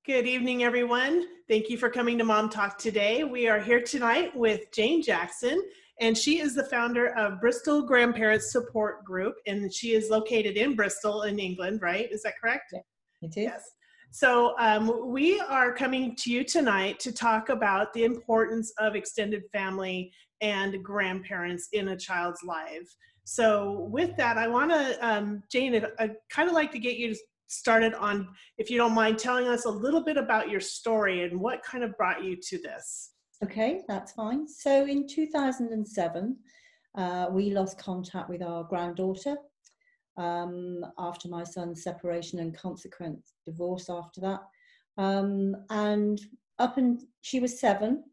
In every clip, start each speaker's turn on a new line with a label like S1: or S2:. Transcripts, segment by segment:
S1: Good evening, everyone. Thank you for coming to Mom Talk today. We are here tonight with Jane Jackson, and she is the founder of Bristol Grandparents Support Group, and she is located in Bristol in England, right? Is that correct?
S2: Yeah, it is.
S1: Yes. So we are coming to you tonight to talk about the importance of extended family and grandparents in a child's life. So with that, I want to, Jane, I'd kind of like to get you started on, if you don't mind, telling us a little bit about your story and what kind of brought you to this.
S2: Okay, that's fine. So in 2007, we lost contact with our granddaughter after my son's separation and consequent divorce after that. She was 7.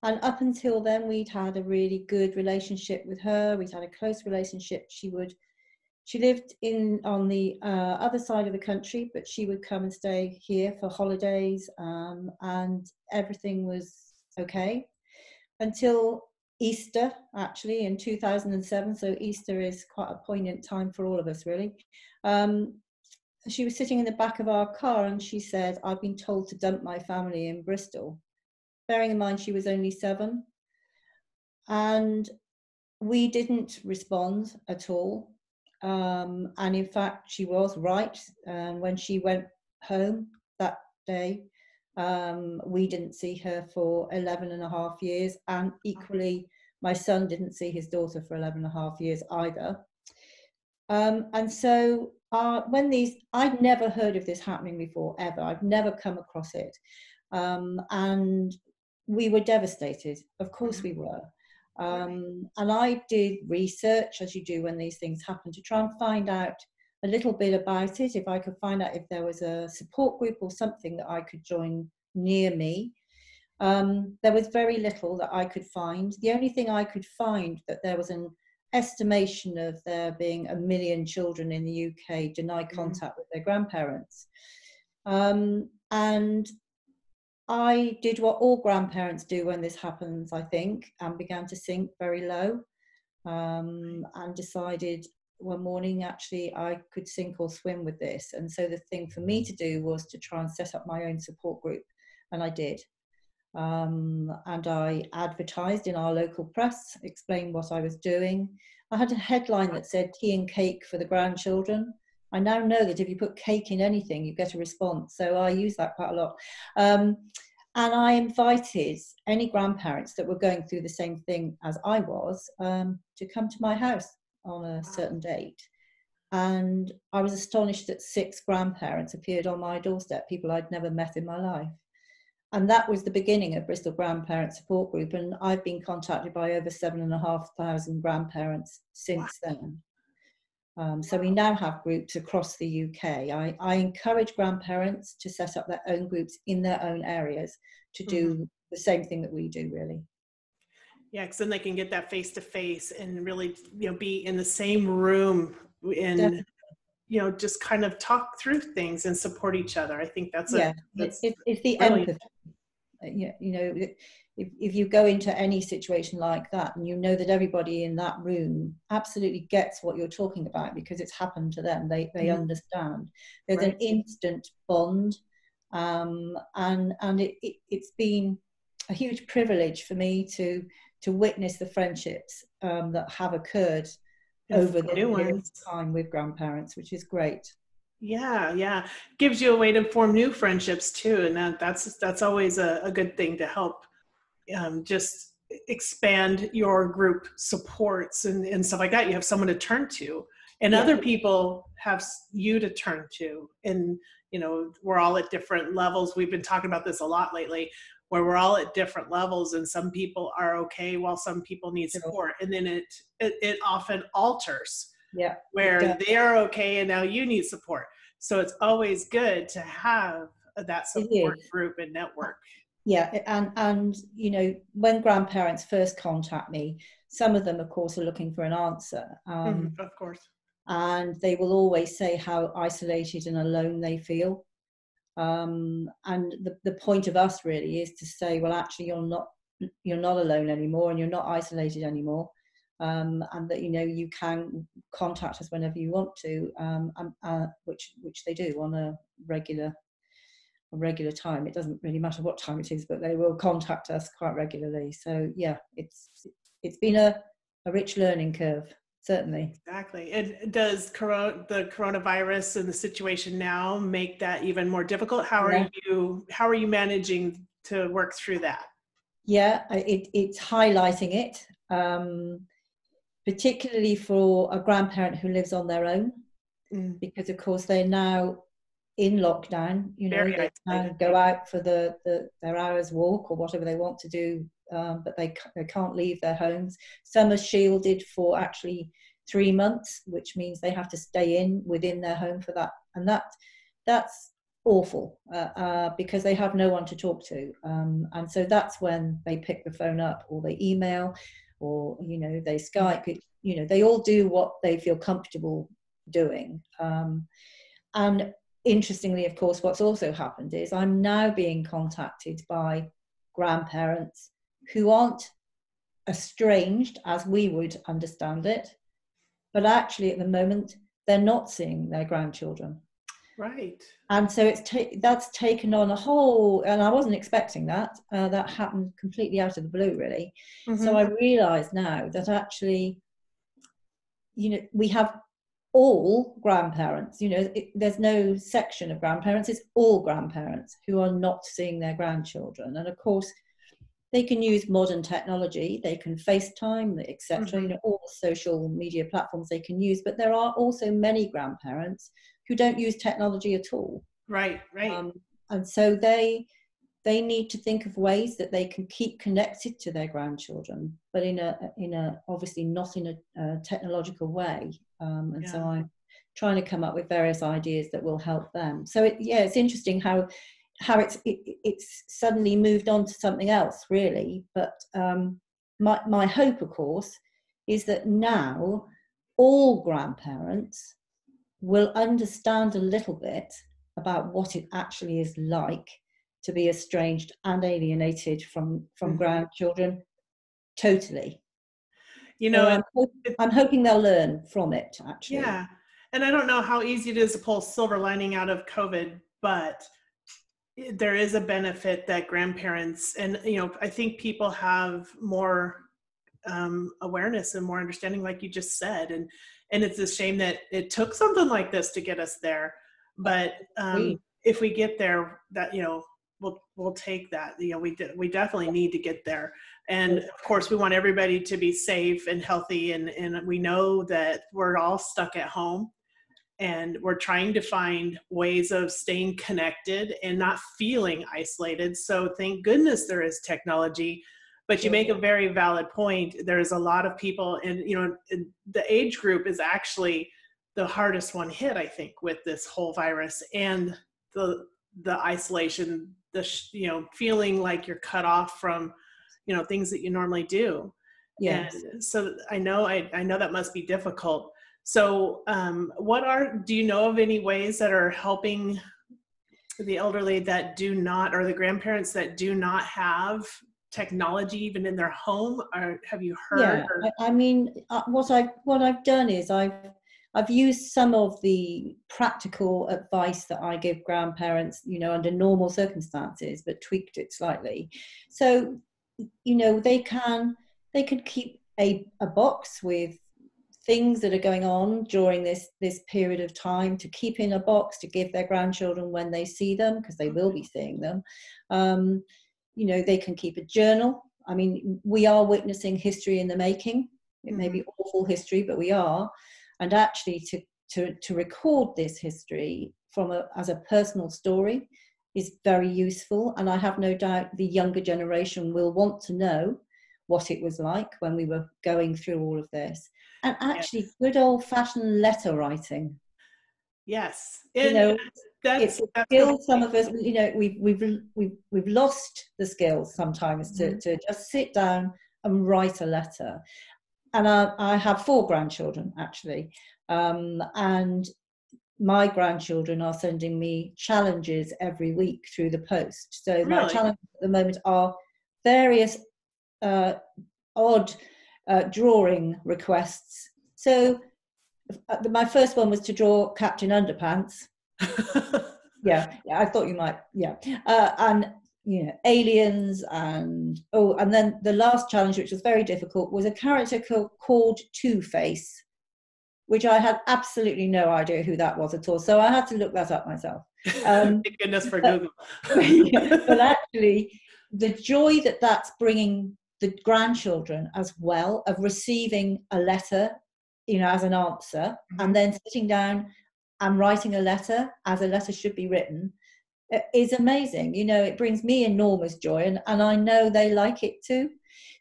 S2: And up until then, we'd had a really good relationship with her. We'd had a close relationship. She lived on the other side of the country, but she would come and stay here for holidays, and everything was okay until Easter, actually, in 2007. So Easter is quite a poignant time for all of us, really. She was sitting in the back of our car and she said, "I've been told to dump my family in Bristol," bearing in mind she was only 7. And we didn't respond at all. And in fact, she was right. When she went home that day, we didn't see her for 11 and a half years. And equally, my son didn't see his daughter for 11 and a half years either. And so I'd never heard of this happening before, ever. I've never come across it. And we were devastated. Of course we were. And I did research, as you do when these things happen, to try and find out a little bit about it, if I could find out if there was a support group or something that I could join near me. There was very little that I could find. The only thing I could find, that there was an estimation of there being 1 million children in the UK denied contact with their grandparents. And I did what all grandparents do when this happens, I think, and began to sink very low, and decided one morning, actually, I could sink or swim with this. And so the thing for me to do was to try and set up my own support group, and I did. And I advertised in our local press, explained what I was doing. I had a headline that said "tea and cake for the grandchildren." I now know that if you put cake in anything, you get a response. So I use that quite a lot. And I invited any grandparents that were going through the same thing as I was, to come to my house on a certain date. And I was astonished that 6 grandparents appeared on my doorstep, people I'd never met in my life. And that was the beginning of Bristol Grandparents Support Group. And I've been contacted by over 7,500 grandparents since then. So we now have groups across the UK. I encourage grandparents to set up their own groups in their own areas to do the same thing that we do, really.
S1: Yeah, because then they can get that face-to-face and really, be in the same room and,
S2: Definitely.
S1: Just kind of talk through things and support each other. I think that's
S2: it's the
S1: brilliant.
S2: Empathy. If you go into any situation like that and you know that everybody in that room absolutely gets what you're talking about because it's happened to them, they understand. There's an instant bond, and it's been a huge privilege for me to witness the friendships that have occurred over the time with grandparents, which is great.
S1: Yeah. Gives you a way to form new friendships too, and that's always a good thing to help just expand your group supports and stuff like that. You have someone to turn to, and other people have you to turn to. And we're all at different levels. We've been talking about this a lot lately, where we're all at different levels, and some people are okay while some people need support, and then it often alters.
S2: Yeah,
S1: where they are okay and now you need support. So it's always good to have that support group and network.
S2: Yeah, and when grandparents first contact me, some of them, of course, are looking for an answer.
S1: Of course.
S2: And they will always say how isolated and alone they feel. And the point of us really is to say, well, actually, you're not alone anymore, and you're not isolated anymore. And that you can contact us whenever you want to, which they do on a regular a regular time. It doesn't really matter what time it is, but they will contact us quite regularly. So yeah, it's been a rich learning curve, certainly.
S1: Exactly. And does the coronavirus and the situation now make that even more difficult? How are you managing to work through that?
S2: Yeah, it's highlighting it, particularly for a grandparent who lives on their own, because of course they're now in lockdown.
S1: Very
S2: They can go out for their hour's walk or whatever they want to do, but they can't leave their homes. Some are shielded for actually 3 months, which means they have to stay within their home for that, and that's awful, because they have no one to talk to, and so that's when they pick the phone up, or they email, or they Skype. They all do what they feel comfortable doing, and interestingly, of course, what's also happened is I'm now being contacted by grandparents who aren't estranged as we would understand it, but actually at the moment they're not seeing their grandchildren.
S1: Right.
S2: And so that's taken on a whole, and I wasn't expecting that. That happened completely out of the blue, really. Mm-hmm. So I realise now that actually, we have all grandparents. There's no section of grandparents. It's all grandparents who are not seeing their grandchildren. And of course, they can use modern technology. They can FaceTime, etc. Mm-hmm. All the social media platforms they can use. But there are also many grandparents who don't use technology at all.
S1: Right.
S2: And so they need to think of ways that they can keep connected to their grandchildren, but in a obviously not in a technological way. So I'm trying to come up with various ideas that will help them. So it's interesting how it's suddenly moved on to something else, really. But my hope, of course, is that now all grandparents will understand a little bit about what it actually is like to be estranged and alienated from mm-hmm. grandchildren, totally. I'm hoping they'll learn from it, actually.
S1: Yeah, and I don't know how easy it is to pull silver lining out of COVID, but there is a benefit that grandparents, and I think people have more awareness and more understanding, like you just said, and it's a shame that it took something like this to get us there, but if we get there, that we'll take that. We definitely need to get there, and of course we want everybody to be safe and healthy, and we know that we're all stuck at home, and we're trying to find ways of staying connected and not feeling isolated. So thank goodness there is technology. But you make a very valid point. There's a lot of people, and the age group is actually the hardest one hit, I think, with this whole virus, and the isolation, feeling like you're cut off from things that you normally do. Yes. And so I know that must be difficult. So do you know of any ways that are helping the elderly that do not, or the grandparents that do not have technology even in their home? Or have you heard?
S2: I mean, what I've done is I've used some of the practical advice that I give grandparents, under normal circumstances, but tweaked it slightly. So, they can keep a box with things that are going on during this period of time, to keep in a box to give their grandchildren when they see them, because they will be seeing them. They can keep a journal. I mean, we are witnessing history in the making. It may be awful history, but we are. And actually to record this history as a personal story is very useful. And I have no doubt the younger generation will want to know what it was like when we were going through all of this. And actually, good old-fashioned letter writing.
S1: Yes,
S2: that's skills. Some of us, we've lost the skills sometimes to just sit down and write a letter. And I have 4 grandchildren, actually, and my grandchildren are sending me challenges every week through the post. So my challenges at the moment are various odd drawing requests. So my first one was to draw Captain Underpants. Yeah, I thought you might. Yeah, and aliens, and and then the last challenge, which was very difficult, was a character called Two-Face, which I had absolutely no idea who that was at all. So I had to look that up myself.
S1: Thank goodness for Google.
S2: But actually, the joy that that's bringing the grandchildren as well, of receiving a letter, as an answer, and then sitting down and writing a letter as a letter should be written, is amazing. It brings me enormous joy, and I know they like it too.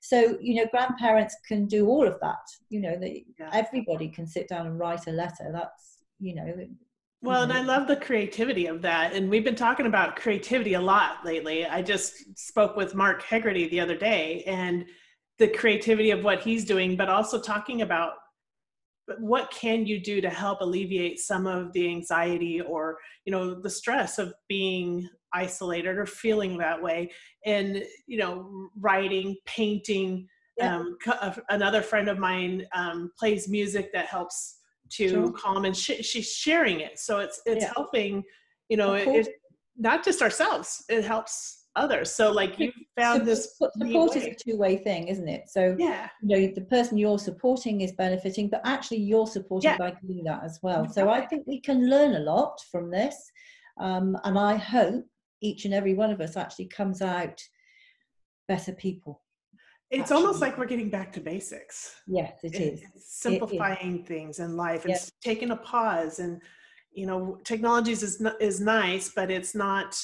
S2: So, grandparents can do all of that. Everybody can sit down and write a letter. That's,
S1: Well, and I love the creativity of that. And we've been talking about creativity a lot lately. I just spoke with Mark Hegarty the other day, and the creativity of what he's doing, but also talking about what can you do to help alleviate some of the anxiety or, the stress of being isolated or feeling that way. And, writing, painting.
S2: Yeah.
S1: Another friend of mine plays music that helps to calm, and she's sharing it. So it's helping, it's not just ourselves, it helps others. So like you found this
S2: support is a two-way thing, isn't it? So the person you're supporting is benefiting, but actually you're supporting by doing that as well. So I think we can learn a lot from this, and I hope each and every one of us actually comes out better people.
S1: It's almost like we're getting back to basics.
S2: Yes, it is.
S1: It's simplifying things in life and taking a pause. And technology is nice, but it's not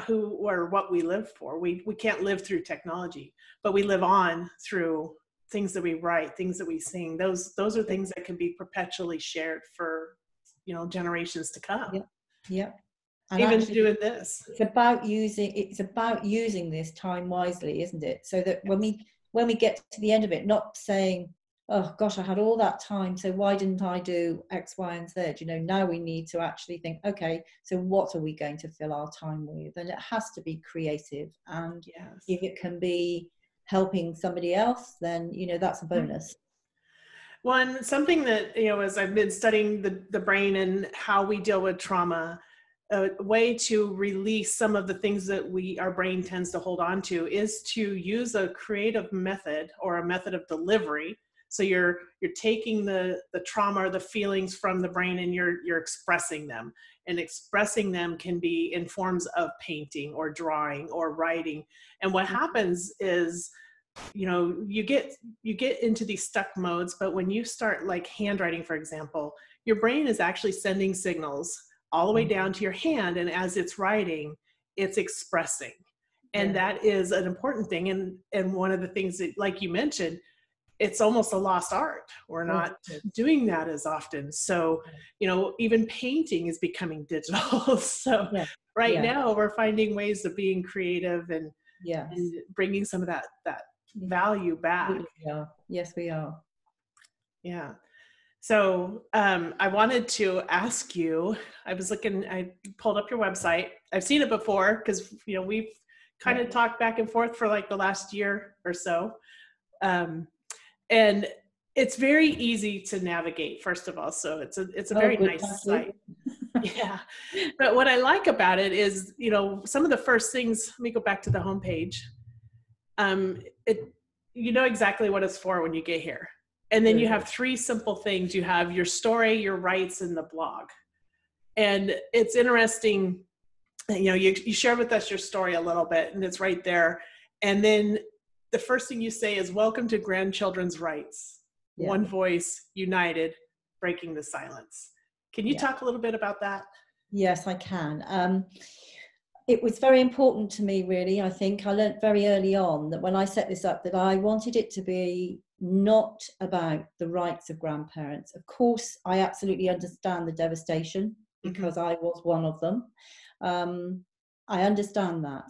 S1: who or what we live for. We can't live through technology, but we live on through things that we write, things that we sing. Those are things that can be perpetually shared for generations to come.
S2: Yeah. And
S1: even actually, doing this,
S2: it's about using this time wisely, isn't it? So that when we get to the end of it, not saying, oh gosh, I had all that time, so why didn't I do X, Y, and Z? Now we need to actually think, okay, so what are we going to fill our time with? And it has to be creative. And if it can be helping somebody else, then that's a bonus.
S1: Well, something that as I've been studying the brain and how we deal with trauma, a way to release some of the things that our brain tends to hold on to is to use a creative method or a method of delivery. So you're taking the trauma or the feelings from the brain and you're expressing them. And expressing them can be in forms of painting or drawing or writing. And what happens is, you get into these stuck modes, but when you start like handwriting, for example, your brain is actually sending signals all the way down to your hand. And as it's writing, it's expressing. And that is an important thing. And one of the things that, like you mentioned, it's almost a lost art. We're not doing that as often. So, even painting is becoming digital. So now we're finding ways of being creative and bringing some of that value back.
S2: Yes, we are.
S1: Yeah. So I wanted to ask you, I pulled up your website. I've seen it before because, we've kind of talked back and forth for like the last year or so. And it's very easy to navigate, first of all. So it's a very nice site. Yeah. But what I like about it is, some of the first things, let me go back to the homepage. You know exactly what it's for when you get here. And then you have three simple things. You have your story, your rights, and the blog. And it's interesting, you share with us your story a little bit, and it's right there. And then the first thing you say is, welcome to Grandchildren's Rights. One voice, united, breaking the silence. Can you talk a little bit about that?
S2: Yes, I can. It was very important to me, really. I think I learned very early on that when I set this up, that I wanted it to be not about the rights of grandparents. Of course, I absolutely understand the devastation because I was one of them. I understand that.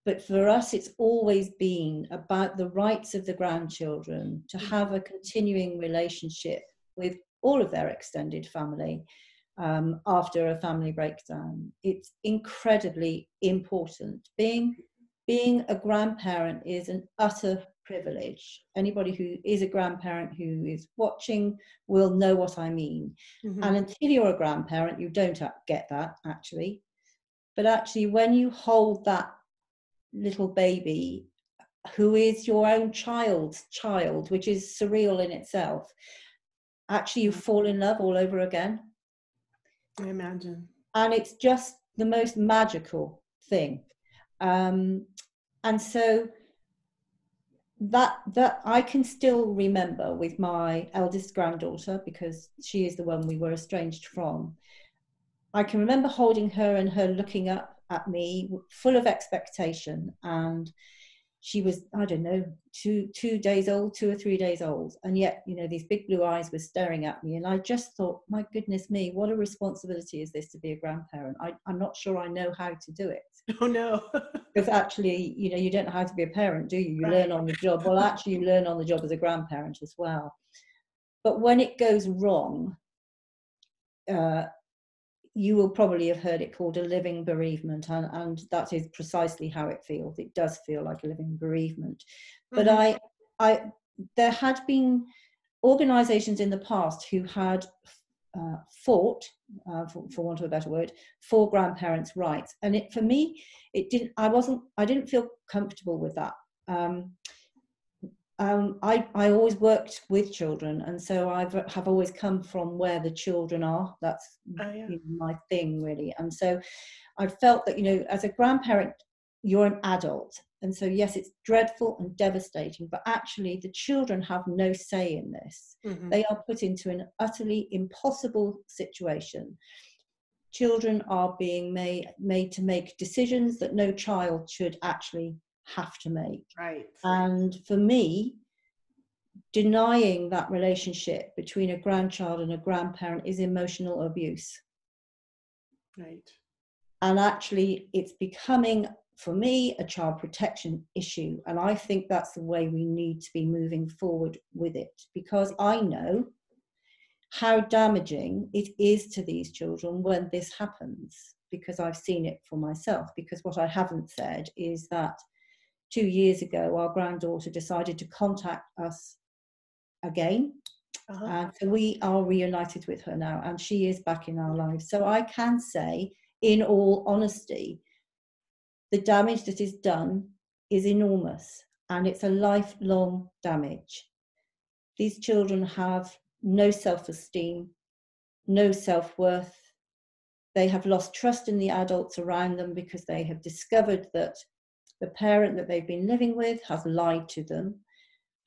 S2: But for us, it's always been about the rights of the grandchildren to have a continuing relationship with all of their extended family after a family breakdown. It's incredibly important. Being a grandparent is an utter privilege. Anybody who is a grandparent who is watching will know what I mean.
S1: Mm-hmm.
S2: And until you're a grandparent, you don't get that, actually. But actually, when you hold that little baby who is your own child's child, which is surreal in itself, actually you fall in love all over again.
S1: I imagine.
S2: And it's just the most magical thing. And so that I can still remember with my eldest granddaughter, because she is the one we were estranged from. I can remember holding her and her looking up at me full of expectation, and she was, I don't know, 2 days old, 2 or 3 days old, and yet, you know, these big blue eyes were staring at me, and I just thought, my goodness me, what a responsibility is this to be a grandparent. I'm not sure I know how to do it.
S1: Oh no.
S2: Because actually, you know, you don't know how to be a parent, do you? You
S1: Right.
S2: learn on the job. Well, actually, you learn on the job as a grandparent as well. But when it goes wrong, you will probably have heard it called a living bereavement, and that is precisely how it feels. It does feel like a living bereavement. But
S1: Mm-hmm.
S2: there had been organisations in the past who had fought, for want of a better word, for grandparents' rights, and for me, I didn't feel comfortable with that. I always worked with children, and so have always come from where the children are. That's you know, my thing, really. And so I felt that, you know, as a grandparent, you're an adult, and so yes, it's dreadful and devastating, but actually the children have no say in this.
S1: Mm-hmm.
S2: They are put into an utterly impossible situation. Children are being made to make decisions that no child should actually have to make.
S1: Right.
S2: And for me, denying that relationship between a grandchild and a grandparent is emotional abuse.
S1: Right.
S2: And actually, it's becoming, for me, a child protection issue. And I think that's the way we need to be moving forward with it, because I know how damaging it is to these children when this happens, because I've seen it for myself. Because what I haven't said is that 2 years ago, our granddaughter decided to contact us again. And so we are reunited with her now, and she is back in our lives. So I can say, in all honesty, the damage that is done is enormous, and it's a lifelong damage. These children have no self-esteem, no self-worth. They have lost trust in the adults around them because they have discovered that the parent that they've been living with has lied to them,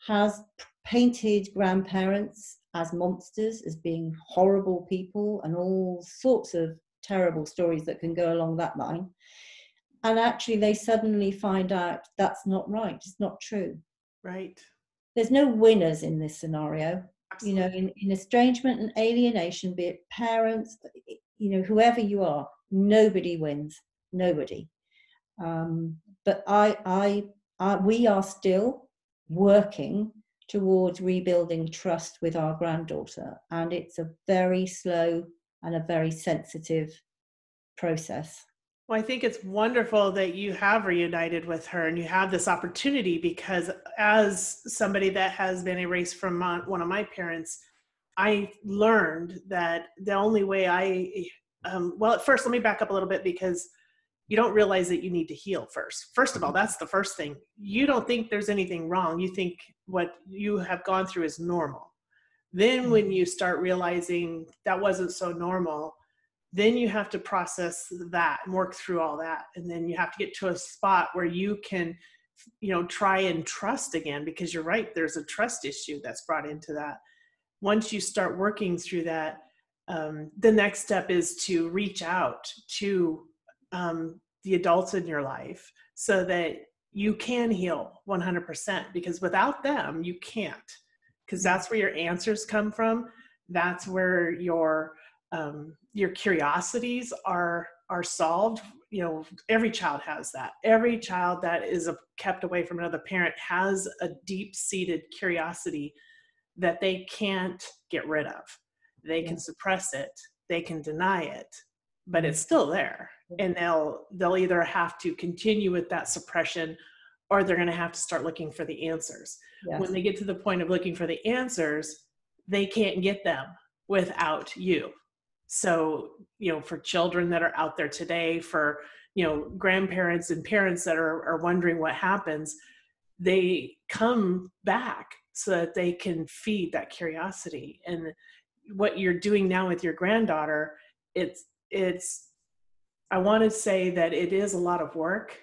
S2: has painted grandparents as monsters, as being horrible people, and all sorts of terrible stories that can go along that line. And actually, they suddenly find out that's not right. It's not true.
S1: Right.
S2: There's no winners in this scenario.
S1: Absolutely.
S2: You know, in estrangement and alienation, be it parents, you know, whoever you are, nobody wins. Nobody. But we are still working towards rebuilding trust with our granddaughter, and it's a very slow and a very sensitive process.
S1: Well, I think it's wonderful that you have reunited with her and you have this opportunity, because as somebody that has been erased from one of my parents, I learned that the only way well, at first, let me back up a little bit, because you don't realize that you need to heal first. First of all, that's the first thing. You don't think there's anything wrong. You think what you have gone through is normal. Then when you start realizing that wasn't so normal, then you have to process that and work through all that. And then you have to get to a spot where you can, you know, try and trust again, because you're right, there's a trust issue that's brought into that. Once you start working through that, the next step is to reach out to the adults in your life so that you can heal 100%, because without them, you can't, because that's where your answers come from. That's where your curiosities are solved. You know, every child has that. Every child that is kept away from another parent has a deep-seated curiosity that they can't get rid of. They can suppress it, they can deny it, but it's still there. And they'll either have to continue with that suppression, or they're going to have to start looking for the answers.
S2: Yes.
S1: When they get to the point of looking for the answers, they can't get them without you. So, for children that are out there today, for, grandparents and parents that are wondering what happens, they come back so that they can feed that curiosity. And what you're doing now with your granddaughter, I want to say that it is a lot of work,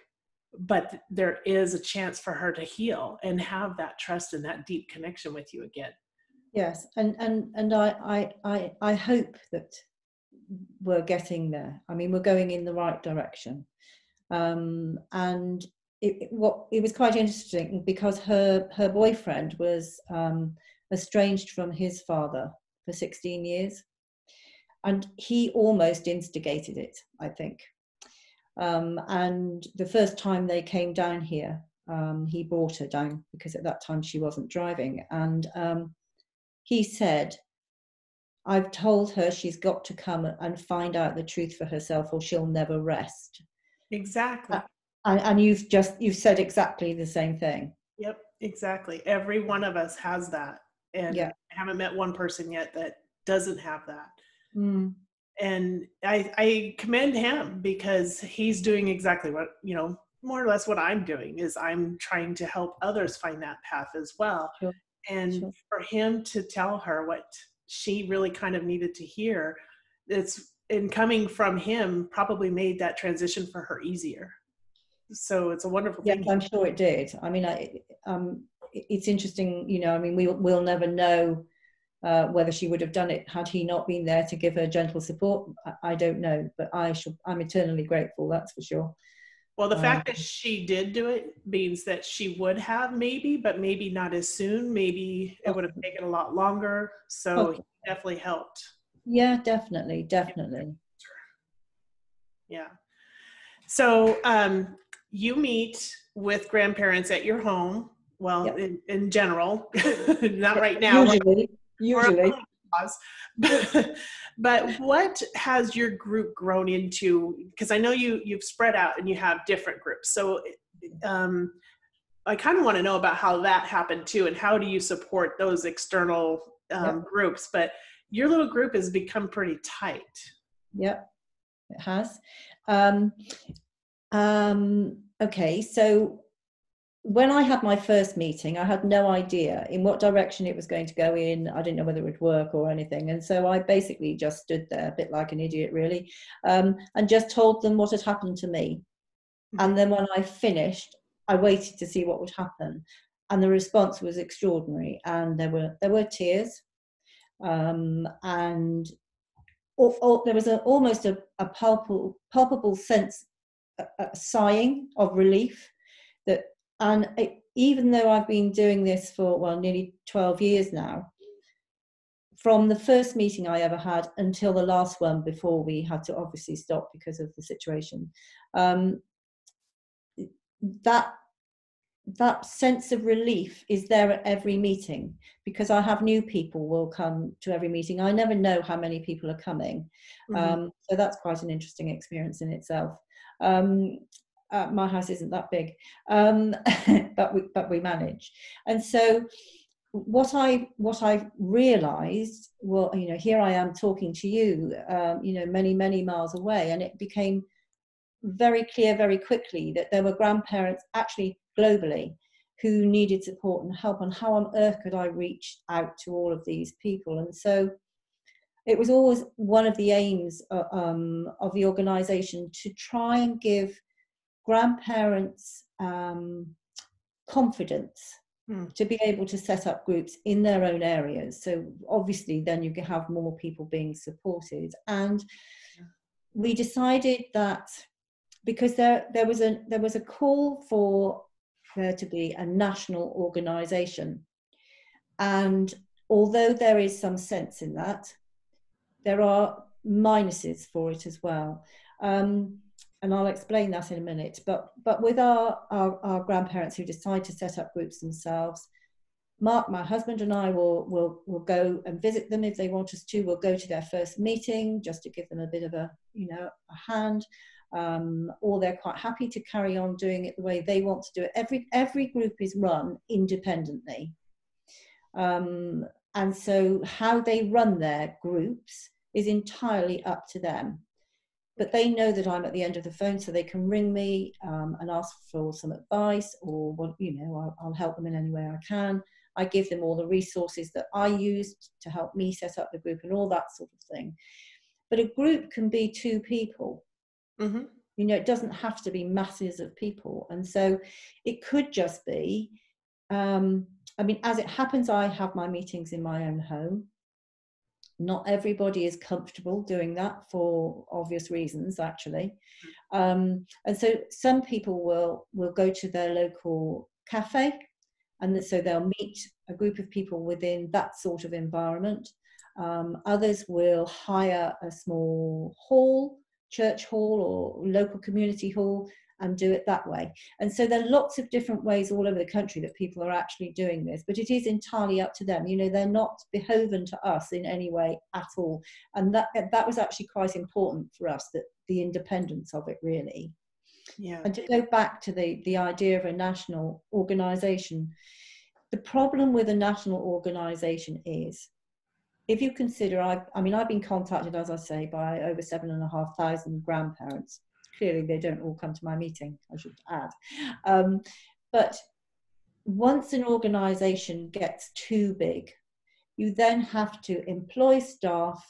S1: but there is a chance for her to heal and have that trust and that deep connection with you again.
S2: Yes, and I hope that we're getting there. I mean, we're going in the right direction, and it was quite interesting because her boyfriend was estranged from his father for 16 years, and he almost instigated it, I think. And the first time they came down here, he brought her down because at that time she wasn't driving, and he said, I've told her she's got to come and find out the truth for herself or she'll never rest.
S1: Exactly.
S2: And you've said exactly the same thing.
S1: Yep, exactly. Every one of us has that. And
S2: yeah.
S1: I haven't met one person yet that doesn't have that.
S2: Mm.
S1: And I commend him because he's doing exactly what, more or less what I'm doing is I'm trying to help others find that path as well.
S2: Sure.
S1: And
S2: Sure.
S1: for him to tell her what she really kind of needed to hear, and coming from him probably made that transition for her easier. So it's a wonderful thing.
S2: Yeah, I'm sure it did. I mean, it's interesting, I mean, we'll never know whether she would have done it had he not been there to give her gentle support. I don't know, but I'm eternally grateful, that's for sure.
S1: Well, the fact that she did do it means that she would have but maybe not as soon. Maybe it would have taken a lot longer. So he definitely helped.
S2: Yeah, definitely.
S1: Yeah. So you meet with grandparents at your home. Well, yep. in general, not right now.
S2: Usually.
S1: But what has your group grown into? Because I know you've spread out and you have different groups. So I kind of want to know about how that happened too, and how do you support those external groups? But your little group has become pretty tight.
S2: Yep, it has. Okay, so when I had my first meeting, I had no idea in what direction it was going to go in. I didn't know whether it would work or anything. And so I basically just stood there, a bit like an idiot, really, and just told them what had happened to me. Mm-hmm. And then when I finished, I waited to see what would happen. And the response was extraordinary. And there were tears. And there was almost a palpable sense, a sighing of relief that. And even though I've been doing this for, nearly 12 years now, from the first meeting I ever had until the last one before we had to obviously stop because of the situation, that sense of relief is there at every meeting because I have new people will come to every meeting. I never know how many people are coming. Mm-hmm. So that's quite an interesting experience in itself. My house isn't that big, but we manage. And so what I realized, here I am talking to you, many miles away, and it became very clear very quickly that there were grandparents actually globally who needed support and help, and how on earth could I reach out to all of these people? And so it was always one of the aims of the organization to try and give grandparents confidence to be able to set up groups in their own areas. So obviously then you can have more people being supported. And we decided that because there was a call for there to be a national organization, and although there is some sense in that, there are minuses for it as well. And I'll explain that in a minute. But with our grandparents who decide to set up groups themselves, Mark, my husband, and I will go and visit them if they want us to. We'll go to their first meeting just to give them a bit of a hand. or they're quite happy to carry on doing it the way they want to do it. Every group is run independently. And so how they run their groups is entirely up to them. But they know that I'm at the end of the phone, so they can ring me and ask for some advice, or what, you know, I'll help them in any way I can. I give them all the resources that I used to help me set up the group and all that sort of thing. But a group can be 2 people. Mm-hmm. You know, it doesn't have to be masses of people. And so it could just be, I mean, as it happens, I have my meetings in my own home. Not everybody is comfortable doing that for obvious reasons, actually. And so some people will go to their local cafe, and so they'll meet a group of people within that sort of environment. Others will hire a small hall, church hall or local community hall, and do it that way. And so there are lots of different ways all over the country that people are actually doing this, but it is entirely up to them. You know, they're not beholden to us in any way at all. And that was actually quite important for us, that the independence of it, really. Yeah. And to go back to the idea of a national organisation, the problem with a national organisation is, if you consider, I mean, I've been contacted, as I say, by over 7,500 grandparents. Clearly, they don't all come to my meeting, I should add. But once an organisation gets too big, you then have to employ staff.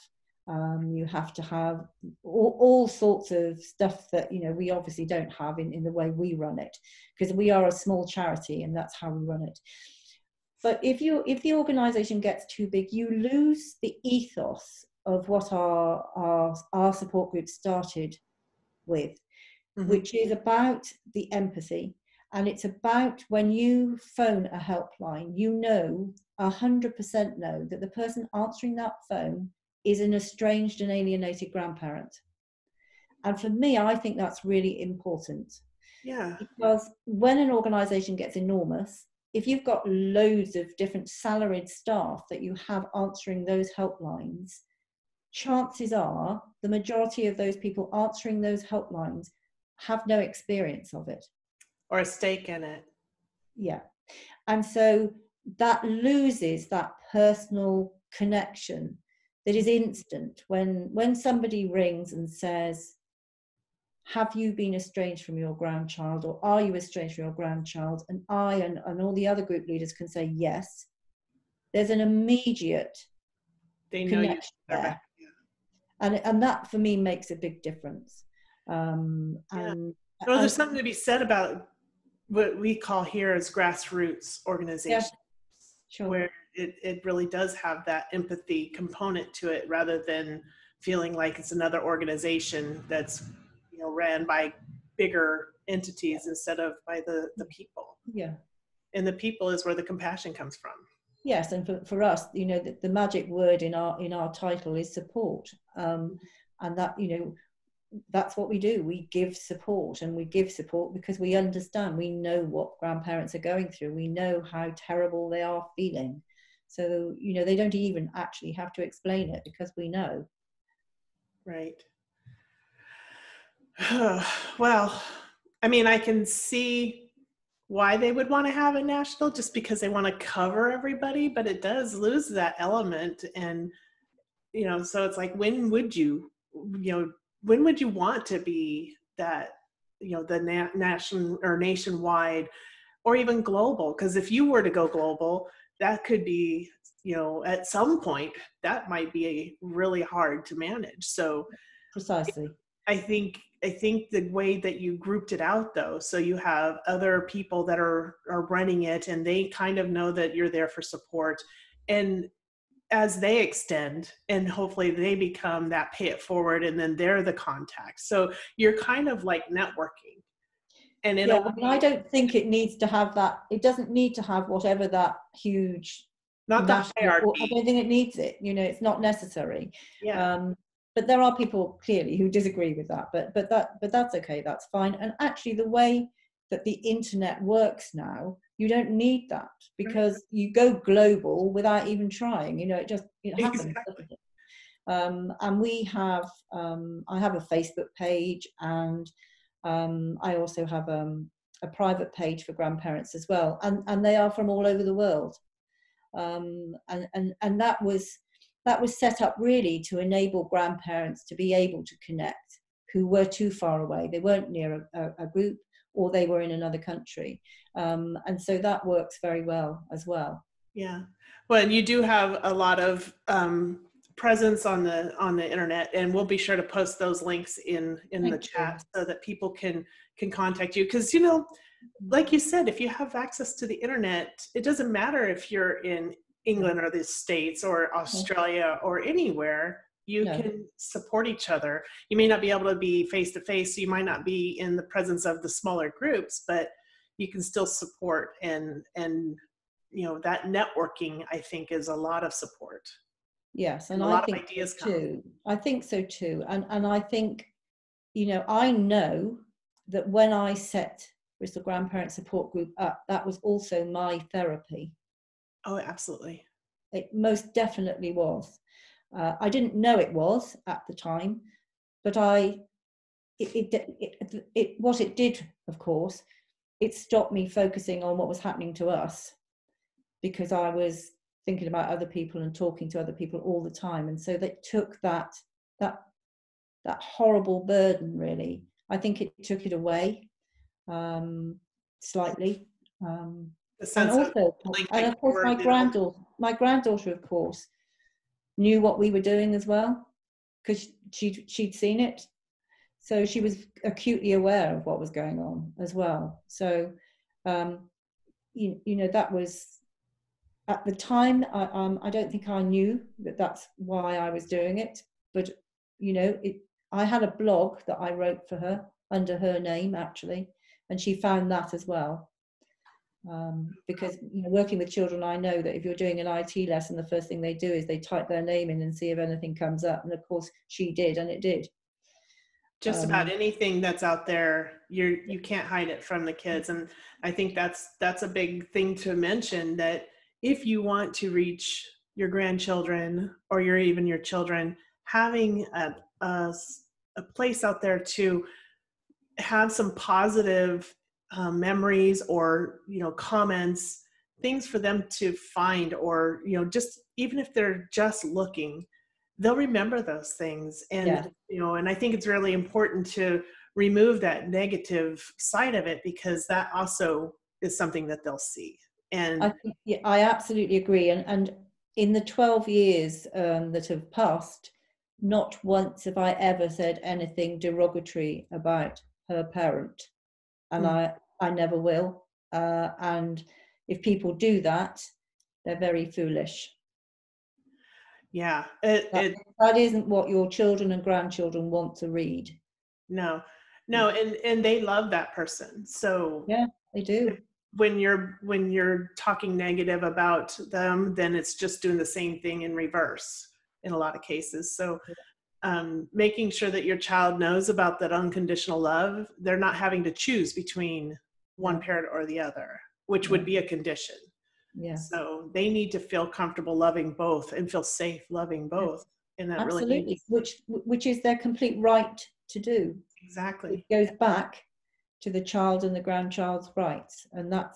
S2: You have to have all sorts of stuff that, you know, we obviously don't have in the way we run it, because we are a small charity and that's how we run it. But if the organisation gets too big, you lose the ethos of what our support group started with, mm-hmm. which is about the empathy. And it's about, when you phone a helpline, you know, 100% know that the person answering that phone is an estranged and alienated grandparent. And for me, I think that's really important. Yeah. Because when an organisation gets enormous, if you've got loads of different salaried staff that you have answering those helplines, chances are the majority of those people answering those helplines have no experience of it.
S1: Or a stake in it.
S2: Yeah. And so that loses that personal connection that is instant. When somebody rings and says, have you been estranged from your grandchild, or are you estranged from your grandchild? And I and all the other group leaders can say yes. There's an immediate connection there. Yeah. And that for me makes a big difference. And
S1: there's something to be said about what we call here as grassroots organizations, sure. Where it really does have that empathy component to it, rather than feeling like it's another organization that's, you know, ran by bigger entities instead of by the people. Yeah. And the people is where the compassion comes from.
S2: Yes, and for us, you know, the magic word in our title is support, and that, you know, that's what we do. We give support, and we give support because we understand, we know what grandparents are going through. We know how terrible they are feeling. So, you know, they don't even actually have to explain it because we know.
S1: Right. Well, I mean, I can see why they would want to have a national, just because they want to cover everybody, but it does lose that element. And, you know, so it's like, when would you want to be that, you know, the national or nationwide or even global? Because if you were to go global, that could be, you know, at some point that might be really hard to manage. So
S2: precisely.
S1: I think the way that you grouped it out, though, so you have other people that are running it, and they kind of know that you're there for support, and as they extend, and hopefully they become that pay it forward, and then they're the contact. So you're kind of like networking. And
S2: I don't think it needs to have that. It doesn't need to have whatever that huge.
S1: Not the hierarchy.
S2: I don't think it needs it. You know, it's not necessary. Yeah. But there are people clearly who disagree with that. But that's okay. That's fine. And actually, the way that the internet works now, you don't need that, because you go global without even trying. You know, it happens.
S1: Exactly.
S2: And we have, I have a Facebook page, and I also have a private page for grandparents as well, and they are from all over the world. And that was set up really to enable grandparents to be able to connect who were too far away. They weren't near a group, or they were in another country. And so that works very well as well.
S1: Yeah. Well, and you do have a lot of presence on the internet, and we'll be sure to post those links in the chat so that people can contact you. Because, you know, like you said, if you have access to the internet, it doesn't matter if you're in England or the States or Australia or anywhere. You can support each other. You may not be able to be face to face, so you might not be in the presence of the smaller groups, but you can still support, and you know, that networking, I think, is a lot of support.
S2: Yes, and
S1: a
S2: I
S1: lot
S2: think
S1: of ideas
S2: so too. I think so too. And I think, you know, I know that when I set Bristol Grandparents Support Group up, that was also my therapy.
S1: Oh, absolutely.
S2: It most definitely was. I didn't know it was at the time, but what it did, of course, it stopped me focusing on what was happening to us, because I was thinking about other people and talking to other people all the time. And so that took that horrible burden, really. I think it took it away slightly. And also, and of course, my granddaughter, of course, knew what we were doing as well, because she'd seen it. So she was acutely aware of what was going on as well. So, you know, that was, at the time, I don't think I knew that that's why I was doing it. But, you know, I had a blog that I wrote for her under her name, actually, and she found that as well. Because, you know, working with children, I know that if you're doing an IT lesson, the first thing they do is they type their name in and see if anything comes up. And of course, she did, and it did.
S1: Just about anything that's out there, you can't hide it from the kids. And I think that's a big thing to mention, that if you want to reach your grandchildren or even your children, having a place out there to have some positive memories, or, you know, comments, things for them to find, or, you know, just even if they're just looking, they'll remember those things. And you know, and I think it's really important to remove that negative side of it, because that also is something that they'll see. And
S2: I absolutely agree. And in the 12 years that have passed, not once have I ever said anything derogatory about her parent, and I never will. And if people do that, they're very foolish.
S1: Yeah,
S2: that isn't what your children and grandchildren want to read.
S1: No, and they love that person. So
S2: yeah, they do.
S1: When you're talking negative about them, then it's just doing the same thing in reverse in a lot of cases. So making sure that your child knows about that unconditional love, they're not having to choose between one parent or the other, which would be a condition.
S2: Yeah.
S1: So they need to feel comfortable loving both and feel safe loving both. And that
S2: absolutely, which is their complete right to do.
S1: Exactly.
S2: It goes back to the child and the grandchild's rights, and that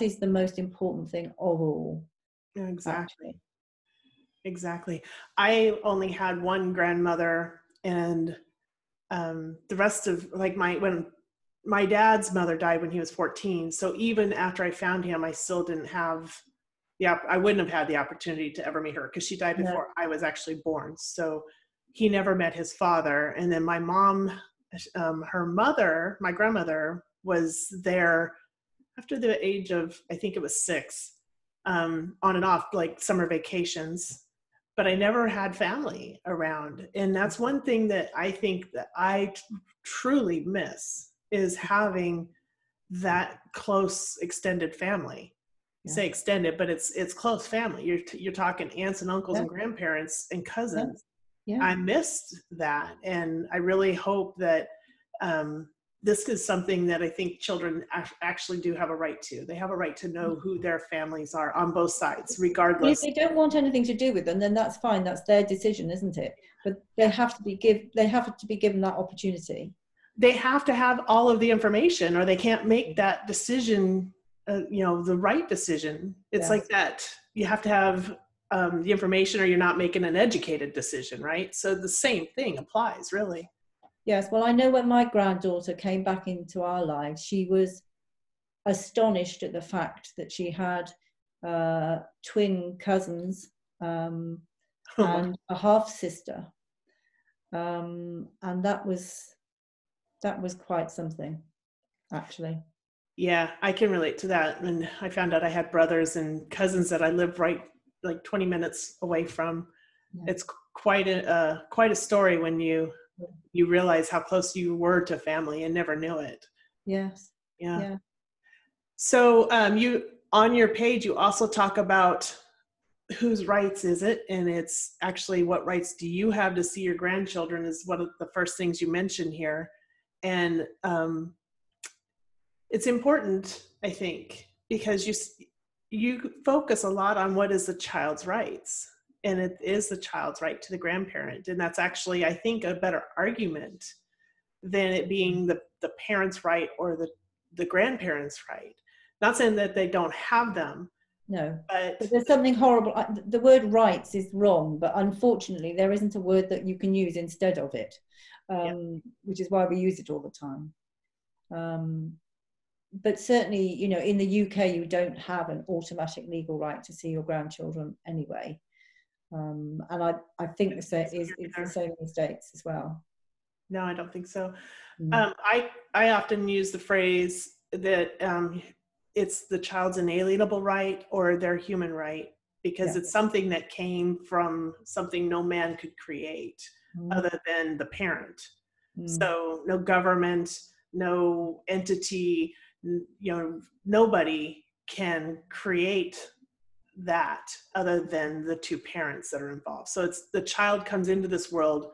S2: is the most important thing of all.
S1: Exactly. Actually. Exactly. I only had one grandmother, and the rest of, like, when my dad's mother died when he was 14. So even after I found him, I still didn't have I wouldn't have had the opportunity to ever meet her, because she died before I was actually born. So he never met his father. And then my mom, her mother, my grandmother, was there after the age of, I think it was 6, on and off, like summer vacations. But I never had family around. And that's one thing that I think that I truly miss, is having that close extended family. You say extended, but it's close family. You're talking aunts and uncles and grandparents and cousins. I missed that. And I really hope that this is something that I think children actually do have a right to. They have a right to know who their families are on both sides,
S2: Well, if
S1: regardless.
S2: they don't want anything to do with them, then that's fine. That's their decision, isn't it? But they have to be given that opportunity.
S1: They have to have all of the information, or they can't make that decision, the right decision. It's like that. You have to have the information, or you're not making an educated decision, right? So the same thing applies, really.
S2: Yes. Well, I know when my granddaughter came back into our lives, she was astonished at the fact that she had twin cousins and a half sister, and that was quite something, actually.
S1: Yeah, I can relate to that. And I found out I had brothers and cousins that I lived right like 20 minutes away from. Yeah. It's quite a story when you realize how close you were to family and never knew it.
S2: Yes.
S1: Yeah. So you, on your page, you also talk about whose rights is it, and it's actually what rights do you have to see your grandchildren is one of the first things you mention here. And it's important, I think, because you focus a lot on what is the child's rights, and it is the child's right to the grandparent. And that's actually, I think, a better argument than it being the parent's right or the grandparent's right. Not saying that they don't have them.
S2: No, but there's something horrible. The word rights is wrong, but unfortunately there isn't a word that you can use instead of it, which is why we use it all the time. But certainly, in the UK, you don't have an automatic legal right to see your grandchildren anyway. And I think it's the same in the States as well.
S1: No, I don't think so. I often use the phrase that it's the child's inalienable right or their human right, because it's something that came from something no man could create other than the parent. So no government, no entity, nobody can create that other than the two parents that are involved. So it's the child comes into this world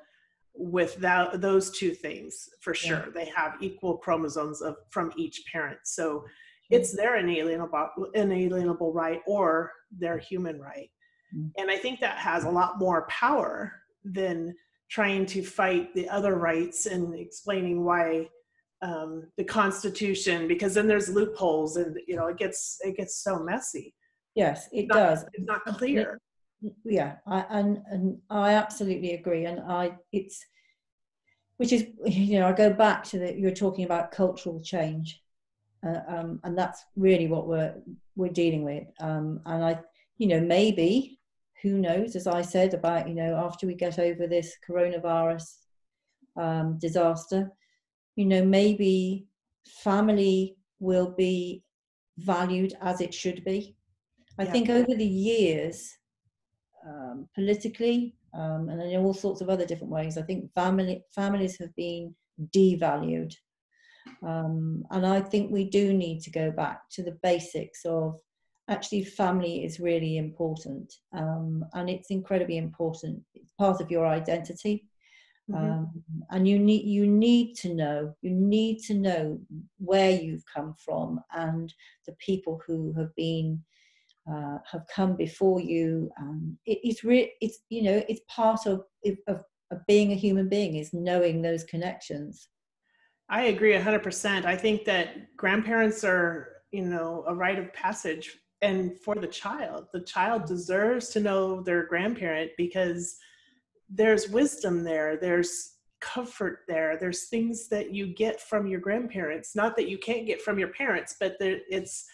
S1: with those two things for sure. They have equal chromosomes from each parent. So it's their inalienable right or their human right. And I think that has a lot more power than trying to fight the other rights and explaining why the Constitution, because then there's loopholes and it gets so messy.
S2: Yes, it does.
S1: It's not clear.
S2: Yeah, and I absolutely agree. And which is, I go back to you're talking about cultural change, and that's really what we're dealing with. And maybe, who knows, as I said about, after we get over this coronavirus disaster, maybe family will be valued as it should be. I think over the years, politically, and in all sorts of other different ways, I think families have been devalued. And I think we do need to go back to the basics of actually family is really important. And it's incredibly important. It's part of your identity. And you need to know where you've come from and the people who have come before you. It's part of being a human being, is knowing those connections.
S1: I agree 100%. I think that grandparents are, a rite of passage, and for the child deserves to know their grandparent, because there's wisdom there, there's comfort there, there's things that you get from your grandparents, not that you can't get from your parents, but it's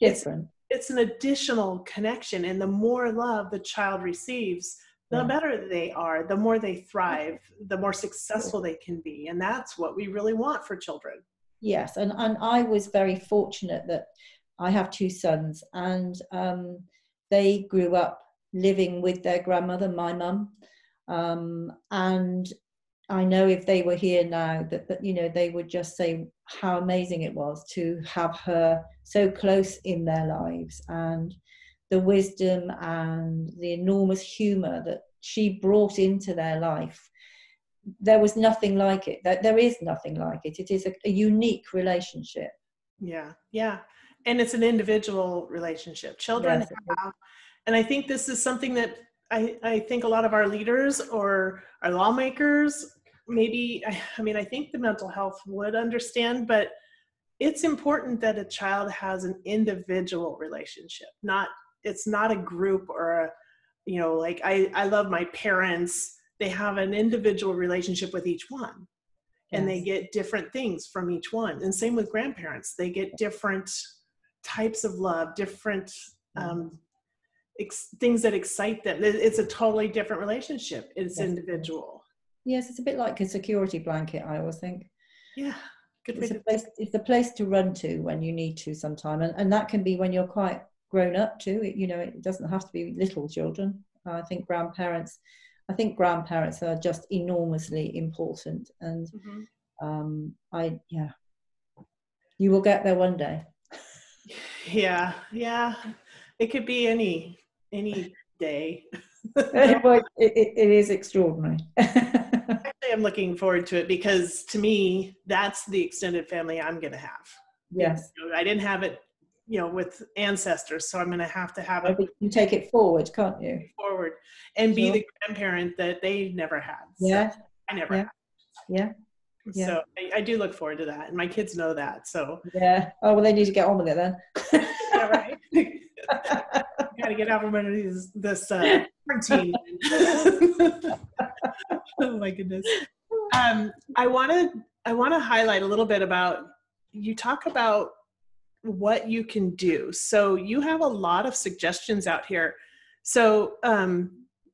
S2: different.
S1: It's an additional connection, and the more love the child receives, the better they are, the more they thrive, the more successful they can be. And that's what we really want for children.
S2: Yes, and I was very fortunate that I have two sons, and they grew up living with their grandmother, my mum, and I know if they were here now that they would just say how amazing it was to have her so close in their lives, and the wisdom and the enormous humor that she brought into their life. there was nothing like it. There is nothing like it. It is a unique relationship.
S1: Yeah, yeah. And it's an individual relationship. Children
S2: Yes.
S1: have, and I think this is something that I think a lot of our leaders or our lawmakers, maybe, I mean, I think the mental health would understand, but it's important that a child has an individual relationship. It's not a group or a, you know, like I love my parents. They have an individual relationship with each one. And they get different things from each one. And same with grandparents. They get different types of love, different things that excite them. It's a totally different relationship. It's individual.
S2: Yes, it's a bit like a security blanket, I always think.
S1: Yeah, good way
S2: it's a place to run to when you need to sometime. And that can be when you're quite grown up too. You know, it doesn't have to be little children. I think grandparents are just enormously important. And you will get there one day.
S1: Yeah. It could be any day.
S2: It is extraordinary.
S1: Actually, I'm looking forward to it because to me, that's the extended family I'm going to have.
S2: Yes.
S1: You know, I didn't have it, you know, with ancestors, so I'm going to have it.
S2: You take it forward, can't you?
S1: Forward and be the grandparent that they never had. So
S2: yeah.
S1: I never had.
S2: Yeah.
S1: So I do look forward to that, and my kids know that. So
S2: yeah. Oh well, they need to get on with it then.
S1: Yeah, right. Got to get out from under this quarantine. Oh my goodness. I want to highlight a little bit about, you talk about what you can do. So you have a lot of suggestions out here. So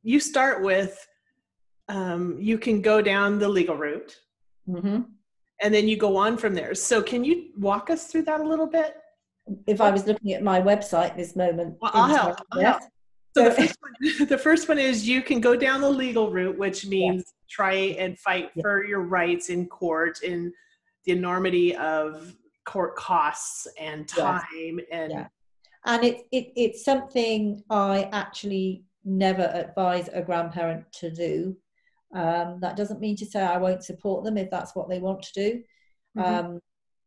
S1: you start with you can go down the legal route.
S2: Mm-hmm.
S1: And then you go on from there. So can you walk us through that a little bit?
S2: If I was looking at my website this moment.
S1: Well, I'll help. So the first one is you can go down the legal route, which means try and fight for your rights in court, in the enormity of court costs and time. And
S2: it's something I actually never advise a grandparent to do. That doesn't mean to say I won't support them if that's what they want to do.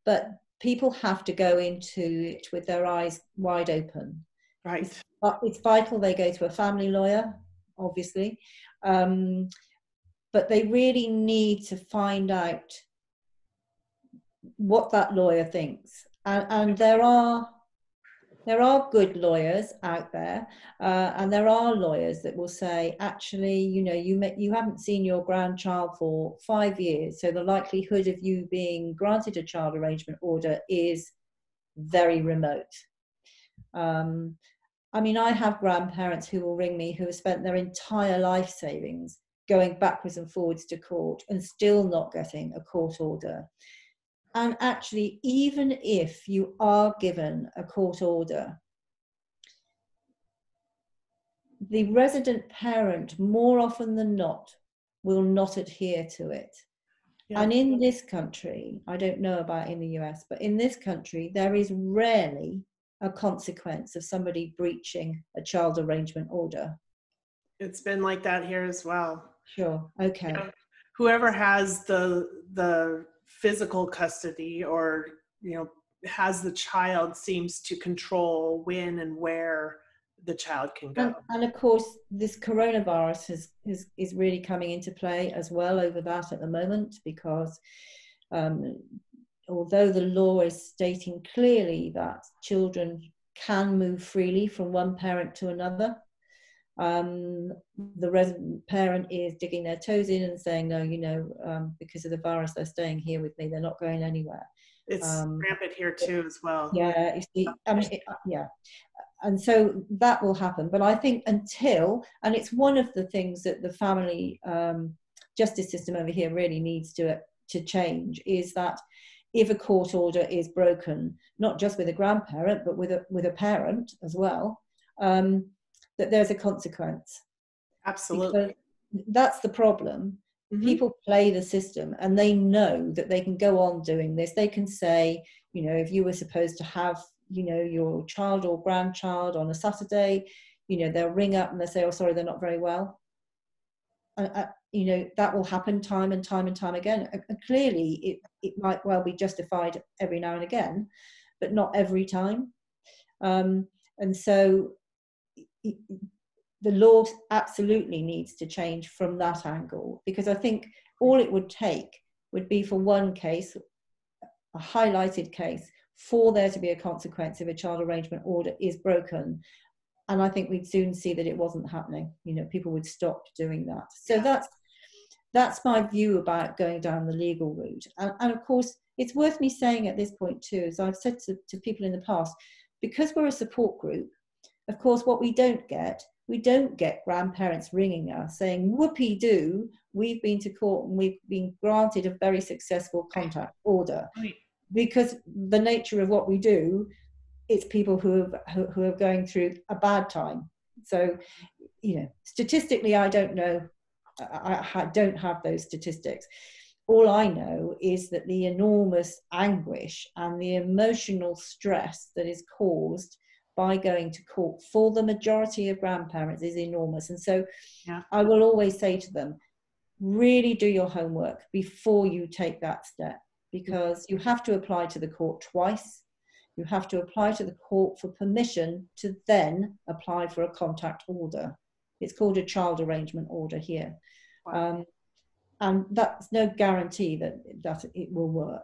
S2: But people have to go into it with their eyes wide open.
S1: Right.
S2: It's vital they go to a family lawyer, obviously. But they really need to find out what that lawyer thinks. And there are good lawyers out there, and there are lawyers that will say, actually, you know, you haven't seen your grandchild for 5 years, so the likelihood of you being granted a child arrangement order is very remote. I mean, I have grandparents who will ring me who have spent their entire life savings going backwards and forwards to court and still not getting a court order. And actually, even if you are given a court order, the resident parent, more often than not, will not adhere to it. Yeah. And in this country, I don't know about in the US, but in this country, there is rarely a consequence of somebody breaching a child arrangement order.
S1: It's been like that here as well.
S2: Sure. Okay.
S1: You know, whoever has the physical custody or, you know, has the child seems to control when and where the child can go.
S2: And of course, this coronavirus is really coming into play as well over that at the moment, because although the law is stating clearly that children can move freely from one parent to another, the resident parent is digging their toes in and saying, no, you know, because of the virus, they're staying here with me. They're not going anywhere.
S1: It's rampant here too as well.
S2: Yeah, and so that will happen. But I think until, and it's one of the things that the family justice system over here really needs to change, is that if a court order is broken, not just with a grandparent, but with a parent as well, that there's a consequence.
S1: Absolutely.
S2: Because that's the problem. Mm-hmm. People play the system and they know that they can go on doing this. They can say, you know, if you were supposed to have, you know, your child or grandchild on a Saturday, you know, they'll ring up and they'll say, oh, sorry, they're not very well. you know, that will happen time and time and time again. And clearly it might well be justified every now and again, but not every time. And so the law absolutely needs to change from that angle, because I think all it would take would be for one case, a highlighted case, for there to be a consequence if a child arrangement order is broken. And I think we'd soon see that it wasn't happening. You know, people would stop doing that. So that's my view about going down the legal route. And of course, it's worth me saying at this point too, as I've said to people in the past, because we're a support group, of course, what we don't get grandparents ringing us saying, whoopee-doo, we've been to court and we've been granted a very successful contact order.
S1: Right.
S2: Because the nature of what we do, it's people who are going through a bad time. So, you know, statistically, I don't know. I don't have those statistics. All I know is that the enormous anguish and the emotional stress that is caused by going to court for the majority of grandparents is enormous. And so I will always say to them, really do your homework before you take that step, because you have to apply to the court twice. You have to apply to the court for permission to then apply for a contact order. It's called a child arrangement order here.
S1: Wow.
S2: And that's no guarantee that it will work.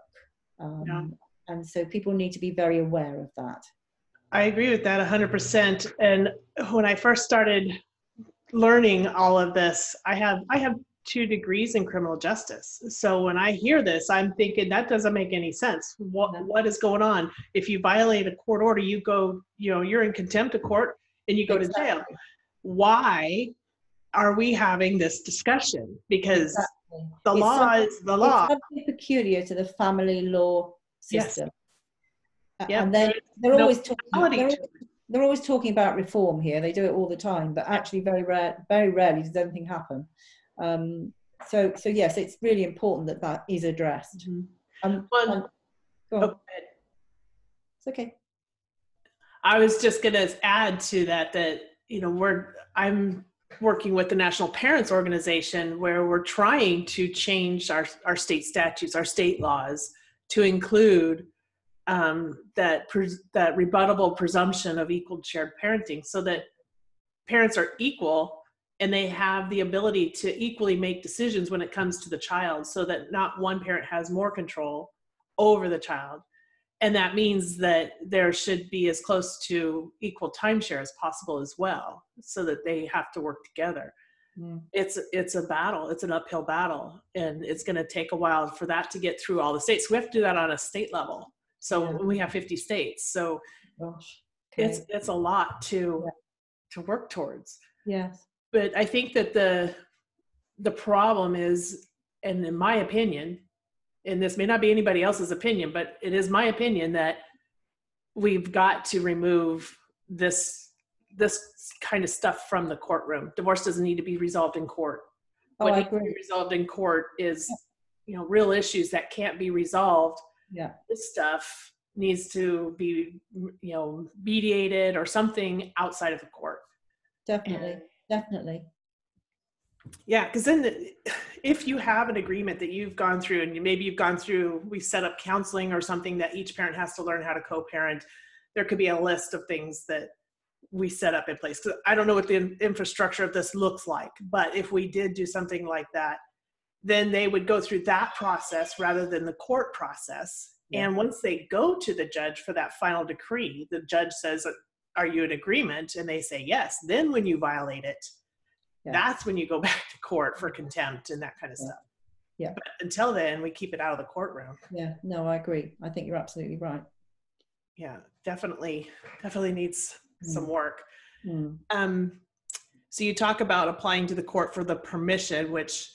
S2: And so people need to be very aware of that.
S1: I agree with that 100%. And when I first started learning all of this, I have 2 degrees in criminal justice. So when I hear this, I'm thinking that doesn't make any sense. What is going on? If you violate a court order, you go, you know, you're in contempt of court and you go to jail. Why are we having this discussion? Because the law is the law.
S2: It's something peculiar to the family law system.
S1: Yes.
S2: And they're always talking about reform here. They do it all the time, but actually very rarely does anything happen. So yes, it's really important that is addressed.
S1: Mm-hmm.
S2: Go on. It's okay.
S1: I was just going to add to that you know, I'm working with the National Parents Organization, where we're trying to change our state statutes, our state laws, to include that rebuttable presumption of equal shared parenting, so that parents are equal and they have the ability to equally make decisions when it comes to the child, so that not one parent has more control over the child. And that means that there should be as close to equal timeshare as possible as well, so that they have to work together. It's a battle. It's an uphill battle, and it's going to take a while for that to get through all the states. We have to do that on a state level. So we have 50 states. So it's a lot to work towards.
S2: Yes.
S1: But I think that the problem is, and in my opinion, and this may not be anybody else's opinion, but it is my opinion, that we've got to remove this kind of stuff from the courtroom. Divorce doesn't need to be resolved in court. What needs to be resolved in court is, you know, real issues that can't be resolved.
S2: Yeah.
S1: This stuff needs to be, you know, mediated or something outside of the court.
S2: Definitely.
S1: Yeah, because then if you have an agreement that you've gone through, and maybe we set up counseling or something that each parent has to learn how to co-parent, there could be a list of things that we set up in place. Because I don't know what the infrastructure of this looks like, but if we did do something like that, then they would go through that process rather than the court process. Yeah. And once they go to the judge for that final decree, the judge says, are you in agreement? And they say yes. Then when you violate it, that's when you go back to court for contempt and that kind of stuff.
S2: Yeah.
S1: But until then, we keep it out of the courtroom.
S2: Yeah, no, I agree. I think you're absolutely right.
S1: Yeah, definitely needs some work. So you talk about applying to the court for the permission, which,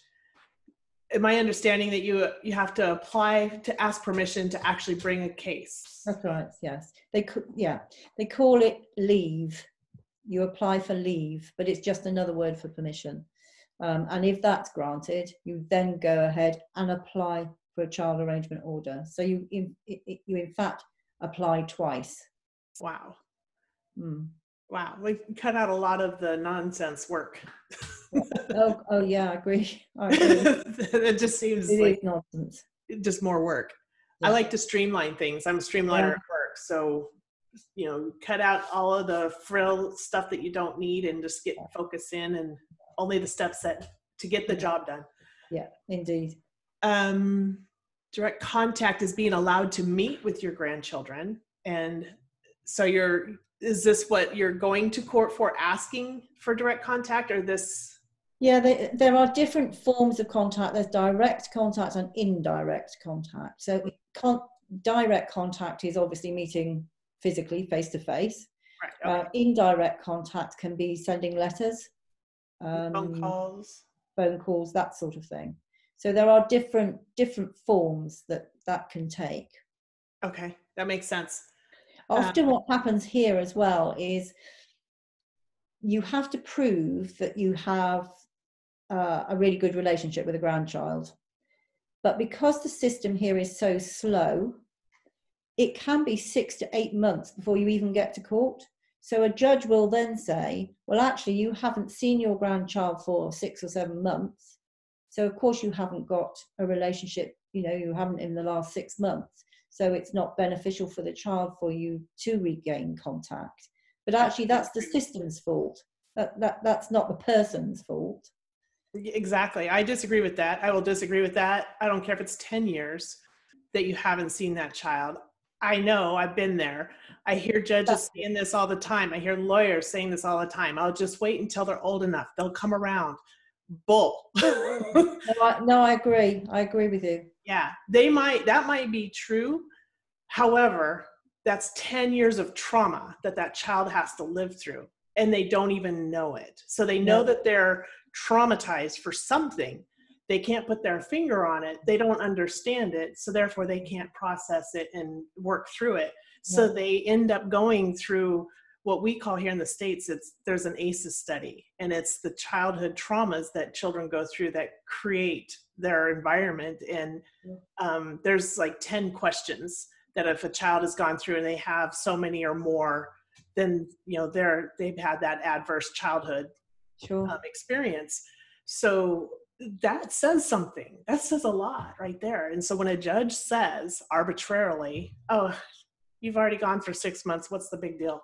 S1: in my understanding, that you have to apply to ask permission to actually bring a case.
S2: That's right. Yes, they call it leave. You apply for leave, but it's just another word for permission. And if that's granted, you then go ahead and apply for a child arrangement order. So you in fact apply twice.
S1: Wow. Wow, we cut out a lot of the nonsense work.
S2: Oh yeah, I agree. I agree.
S1: It just seems
S2: It
S1: like
S2: is nonsense.
S1: just more work. I
S2: Yeah.
S1: like to streamline things. I'm a streamliner at work, so cut out all of the frill stuff that you don't need and just get focus in and only the steps that to get the job done.
S2: Yeah, indeed.
S1: Direct contact is being allowed to meet with your grandchildren, and so is this what you're going to court for, asking for direct contact, or this?
S2: Yeah, there are different forms of contact. There's direct contact and indirect contact. So direct contact is obviously meeting physically, face to face.
S1: Right, okay.
S2: Indirect contact can be sending letters,
S1: phone
S2: calls, that sort of thing. So there are different forms that can take.
S1: Okay, that makes sense.
S2: Often what happens here as well is you have to prove that you have a really good relationship with a grandchild. But because the system here is so slow, it can be 6 to 8 months before you even get to court. So a judge will then say, well, actually, you haven't seen your grandchild for 6 or 7 months. So of course you haven't got a relationship, you haven't in the last 6 months. So it's not beneficial for the child for you to regain contact. But actually that's the system's fault. That's not the person's fault.
S1: Exactly. I disagree with that. I will disagree with that. I don't care if it's 10 years that you haven't seen that child. I know, I've been there. I hear judges saying this all the time. I hear lawyers saying this all the time. I'll just wait until they're old enough. They'll come around. Bull.
S2: No, I agree. I agree with you.
S1: Yeah, that might be true. However, that's 10 years of trauma that child has to live through, and they don't even know it. So they know that they're traumatized for something. They can't put their finger on it. They don't understand it. So therefore they can't process it and work through it. So they end up going through what we call here in the States, there's an ACEs study, and it's the childhood traumas that children go through that create their environment. And there's like 10 questions that if a child has gone through and they have so many or more, then they've had that adverse childhood experience. So that says something. That says a lot right there. And so when a judge says arbitrarily, oh, you've already gone for 6 months, what's the big deal?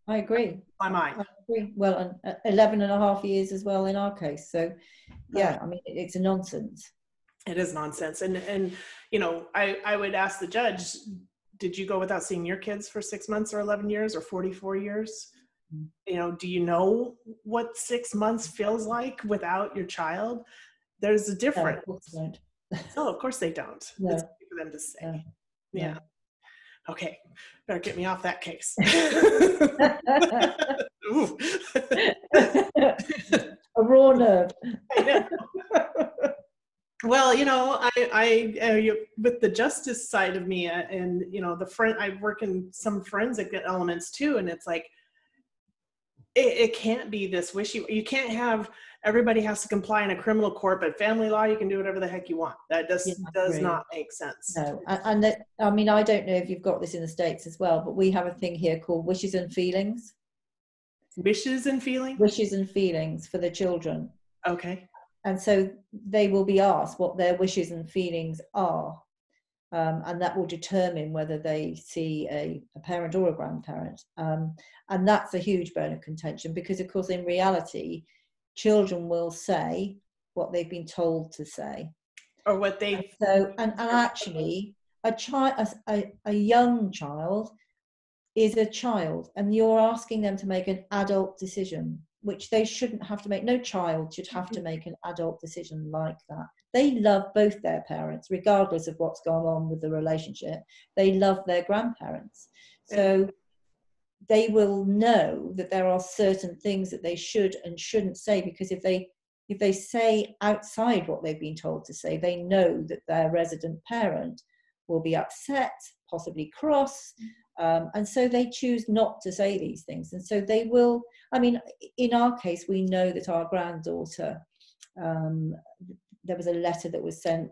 S2: I agree.
S1: My mind.
S2: I agree. Well, 11 and a half years as well in our case. So yeah, I mean, it's a nonsense.
S1: It is nonsense. And I would ask the judge, did you go without seeing your kids for 6 months or 11 years or 44 years? Do you know what 6 months feels like without your child? There's a difference.
S2: No, of course they don't.
S1: No, of course they don't.
S2: No.
S1: It's for them to say.
S2: No.
S1: Yeah. No. Okay. Better get me off that case.
S2: A raw nerve.
S1: I know. Well, I with the justice side of me, and I work in some forensic elements too, and it's like it can't be this wishy. You can't have everybody has to comply in a criminal court, but family law you can do whatever the heck you want. That does not make sense.
S2: No, and I mean, I don't know if you've got this in the States as well, but we have a thing here called wishes and feelings.
S1: Wishes and feelings?
S2: Wishes and feelings for the children.
S1: Okay.
S2: And so they will be asked what their wishes and feelings are. And that will determine whether they see a parent or a grandparent. And that's a huge bone of contention because, of course, in reality, children will say what they've been told to say.
S1: Or what they...
S2: And actually, a young child is a child, and you're asking them to make an adult decision, which they shouldn't have to make. No child should have to make an adult decision like that. They love both their parents, regardless of what's gone on with the relationship. They love their grandparents. So they will know that there are certain things that they should and shouldn't say, because if they say outside what they've been told to say, they know that their resident parent will be upset, possibly cross, and so they choose not to say these things. And so they will, I mean, in our case, we know that our granddaughter, there was a letter that was sent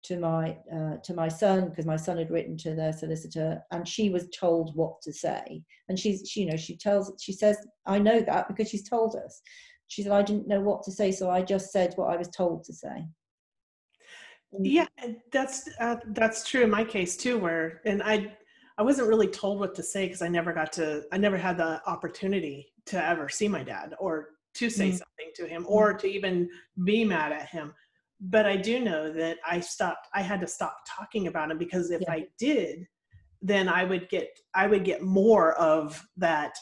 S2: to to my son, because my son had written to their solicitor, and she was told what to say. And she says, I know that because she's told us. She said, I didn't know what to say, so I just said what I was told to say.
S1: Yeah, and that's true in my case too, and I wasn't really told what to say because I never had the opportunity to ever see my dad or to say something to him or to even be mad at him. But I do know that I had to stop talking about him, because if I did, then I would get more of that,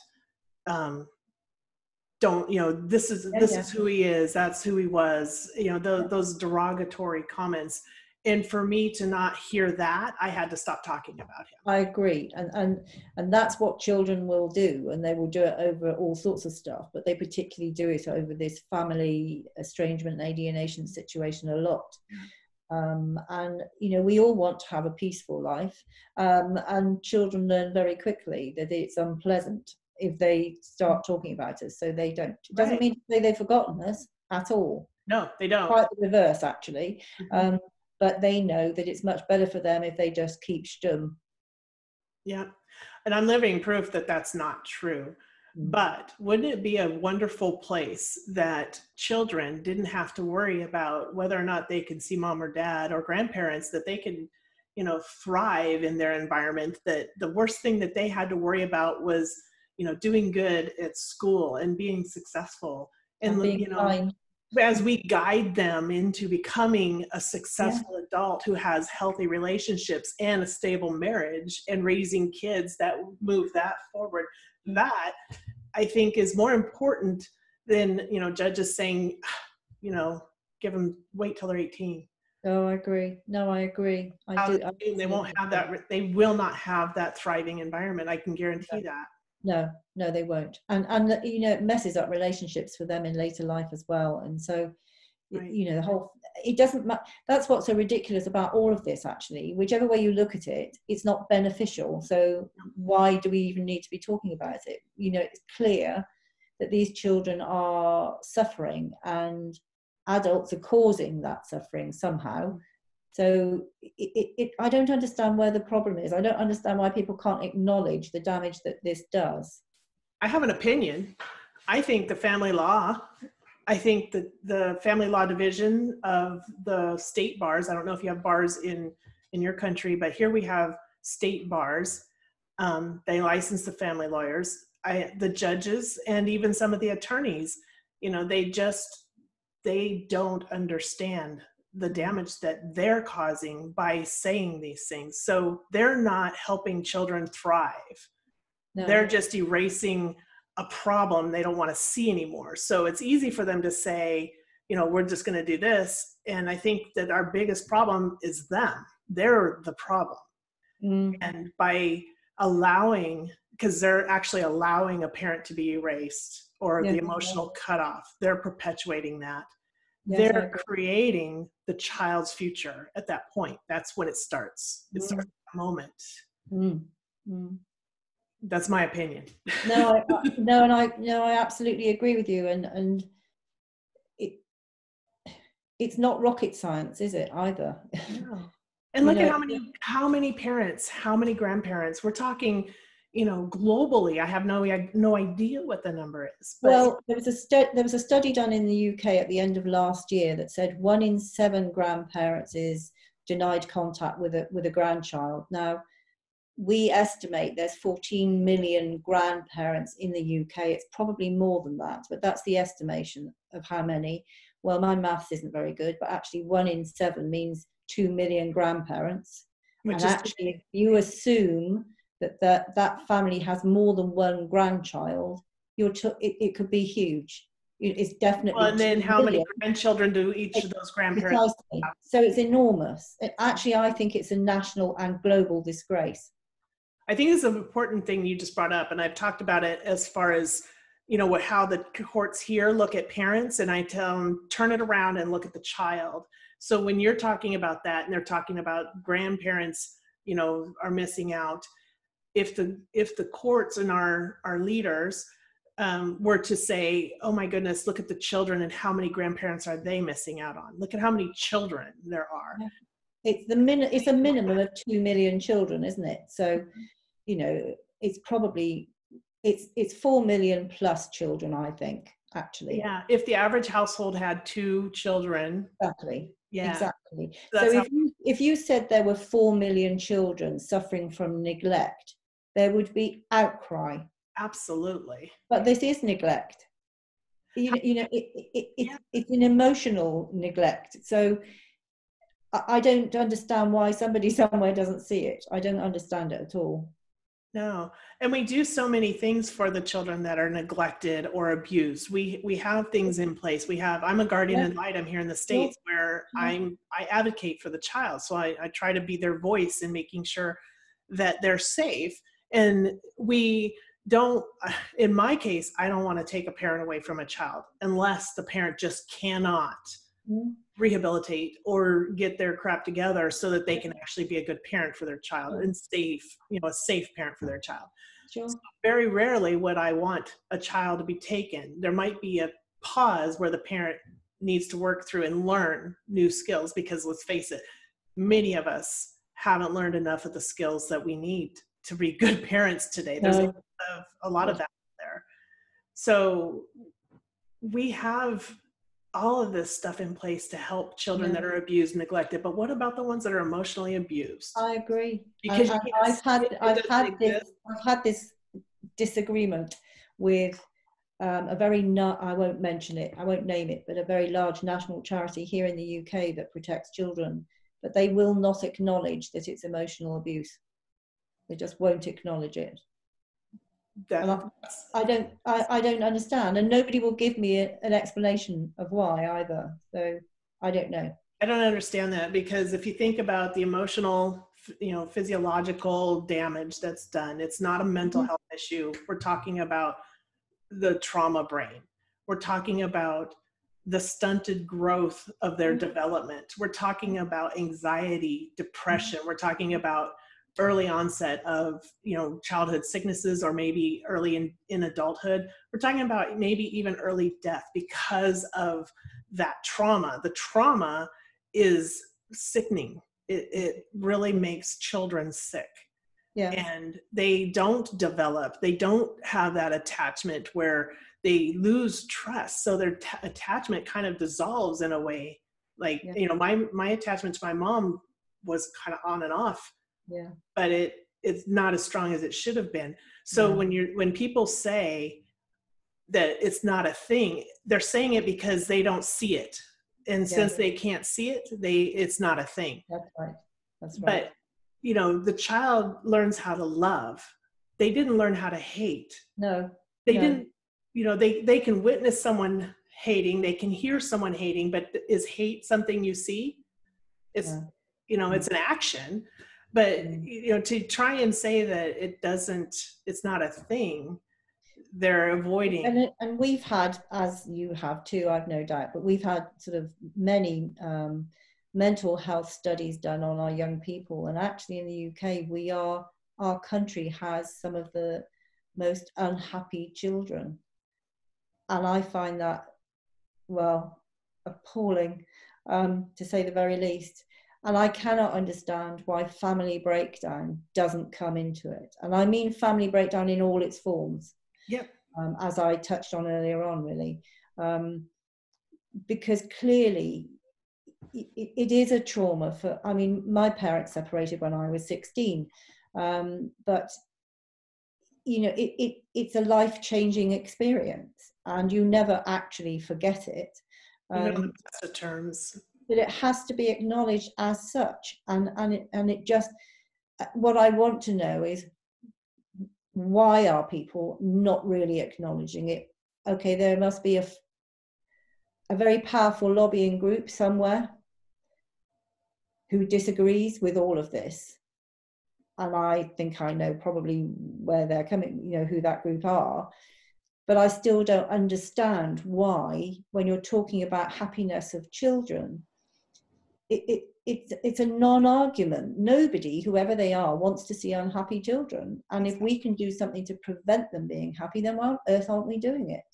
S1: this is who he is, that's who he was, those derogatory comments. And for me to not hear that, I had to stop talking about him.
S2: I agree. And that's what children will do, and they will do it over all sorts of stuff, but they particularly do it over this family estrangement and alienation situation a lot. And we all want to have a peaceful life, and children learn very quickly that it's unpleasant if they start talking about us, so they don't. It doesn't mean to say they've forgotten us at all.
S1: No, they don't.
S2: Quite the reverse, actually. But they know that it's much better for them if they just keep stum.
S1: Yeah, and I'm living proof that that's not true. But wouldn't it be a wonderful place that children didn't have to worry about whether or not they could see mom or dad or grandparents, that they could, thrive in their environment, that the worst thing that they had to worry about was, doing good at school and being successful and
S2: being kind.
S1: As we guide them into becoming a successful adult who has healthy relationships and a stable marriage and raising kids that move that forward. That, I think, is more important than, judges saying, give them, wait till they're 18.
S2: Oh, I agree. No, I agree.
S1: They won't have that. They will not have that thriving environment. I can guarantee that.
S2: No, they won't. And it messes up relationships for them in later life as well. And so, the whole, it doesn't matter. That's what's so ridiculous about all of this, actually. Whichever way you look at it, it's not beneficial. So why do we even need to be talking about it? It's clear that these children are suffering, and adults are causing that suffering somehow. So I don't understand where the problem is. I don't understand why people can't acknowledge the damage that this does.
S1: I have an opinion. I think the family law division of the state bars, I don't know if you have bars in your country, but here we have state bars. They license the family lawyers, the judges, and even some of the attorneys. They don't understand the damage that they're causing by saying these things. So they're not helping children thrive. No. They're just erasing a problem they don't want to see anymore. So it's easy for them to say, we're just going to do this. And I think that our biggest problem is them. They're the problem. And by because they're actually allowing a parent to be erased or the emotional cutoff, they're perpetuating that. They're creating the child's future at that point. That's when it starts. It starts at that moment. That's my opinion.
S2: I absolutely agree with you. And it's not rocket science, is it, either?
S1: No. And look at how many parents, how many grandparents. We're talking, globally. I have no idea what the number is. But
S2: well, there was a study done in the UK at the end of last year that said 1 in 7 grandparents is denied contact with a grandchild. Now, we estimate there's 14 million grandparents in the UK. It's probably more than that, but that's the estimation of how many. Well, my maths isn't very good, but actually 1 in 7 means 2 million grandparents. And actually, if you assume that family has more than one grandchild, it could be huge. It's definitely.
S1: Well, and then how many grandchildren do each of those grandparents have?
S2: So it's enormous. Actually, I think it's a national and global disgrace.
S1: I think it's an important thing you just brought up, and I've talked about it as far as, how the courts here look at parents, and I tell them, turn it around and look at the child. So when you're talking about that, and they're talking about grandparents, are missing out, if the courts and our leaders were to say, oh my goodness, look at the children and how many grandparents are they missing out on? Look at how many children there are.
S2: it's a minimum of 2 million children, isn't it? So, you know, it's probably, it's 4 million plus children, I think, actually.
S1: Yeah, if the average household had 2 children.
S2: Exactly.
S1: Yeah.
S2: Exactly.
S1: That's
S2: So if you said there were 4 million children suffering from neglect, there would be outcry.
S1: Absolutely.
S2: But this is neglect. You know, it's an emotional neglect. So I don't understand why somebody somewhere doesn't see it. I don't understand it at all.
S1: No. And we do so many things for the children that are neglected or abused. We have things in place. I'm a guardian ad litem here in the States where I advocate for the child. So I try to be their voice in making sure that they're safe. And we don't, in my case, I don't want to take a parent away from a child unless the parent just cannot rehabilitate or get their crap together so that they can actually be a good parent for their child and safe, a safe parent for their child.
S2: Sure.
S1: So very rarely would I want a child to be taken. There might be a pause where the parent needs to work through and learn new skills, because let's face it, many of us haven't learned enough of the skills that we need to be good parents today. There's a lot of that there. So we have all of this stuff in place to help children that are abused, neglected. But what about the ones that are emotionally abused?
S2: I agree.
S1: Because
S2: I've had this disagreement with a very, I won't mention it, I won't name it, but a very large national charity here in the UK that protects children, but they will not acknowledge that it's emotional abuse. They just won't acknowledge it. I don't understand, and nobody will give me an explanation of why either. So I don't know.
S1: I don't understand that, because if you think about the emotional, physiological damage that's done, it's not a mental health issue. We're talking about the trauma brain. We're talking about the stunted growth of their development. We're talking about anxiety, depression. We're talking about early onset of childhood sicknesses, or maybe early in adulthood. We're talking about maybe even early death because of that trauma. The trauma is sickening. It really makes children sick.
S2: Yeah.
S1: And they don't develop, they don't have that attachment where they lose trust. So their attachment kind of dissolves in a way. Like, my attachment to my mom was kind of on and off.
S2: Yeah.
S1: But it's not as strong as it should have been. So when people say that it's not a thing, they're saying it because they don't see it. And since they can't see it, it's not a thing.
S2: That's right.
S1: But the child learns how to love. They didn't learn how to hate.
S2: No.
S1: They didn't, they can witness someone hating, they can hear someone hating, but is hate something you see? It's, it's an action. But, to try and say that it's not a thing, they're avoiding.
S2: And we've had, as you have too, I've no doubt, but we've had sort of many mental health studies done on our young people. And actually in the UK, our country has some of the most unhappy children. And I find that, appalling, to say the very least. And I cannot understand why family breakdown doesn't come into it. And I mean family breakdown in all its forms.
S1: Yep.
S2: As I touched on earlier on, really. Because clearly it is a trauma my parents separated when I was 16. But, it's a life-changing experience, and you never actually forget it.
S1: The best of terms.
S2: But it has to be acknowledged as such, and it just, what I want to know is, why are people not really acknowledging it? Okay, there must be a very powerful lobbying group somewhere who disagrees with all of this, and I think I know probably where they're coming, who that group are. But I still don't understand why, when you're talking about happiness of children, it's a non-argument. Nobody, whoever they are, wants to see unhappy children. And if we can do something to prevent them being happy, then why on earth aren't we doing it?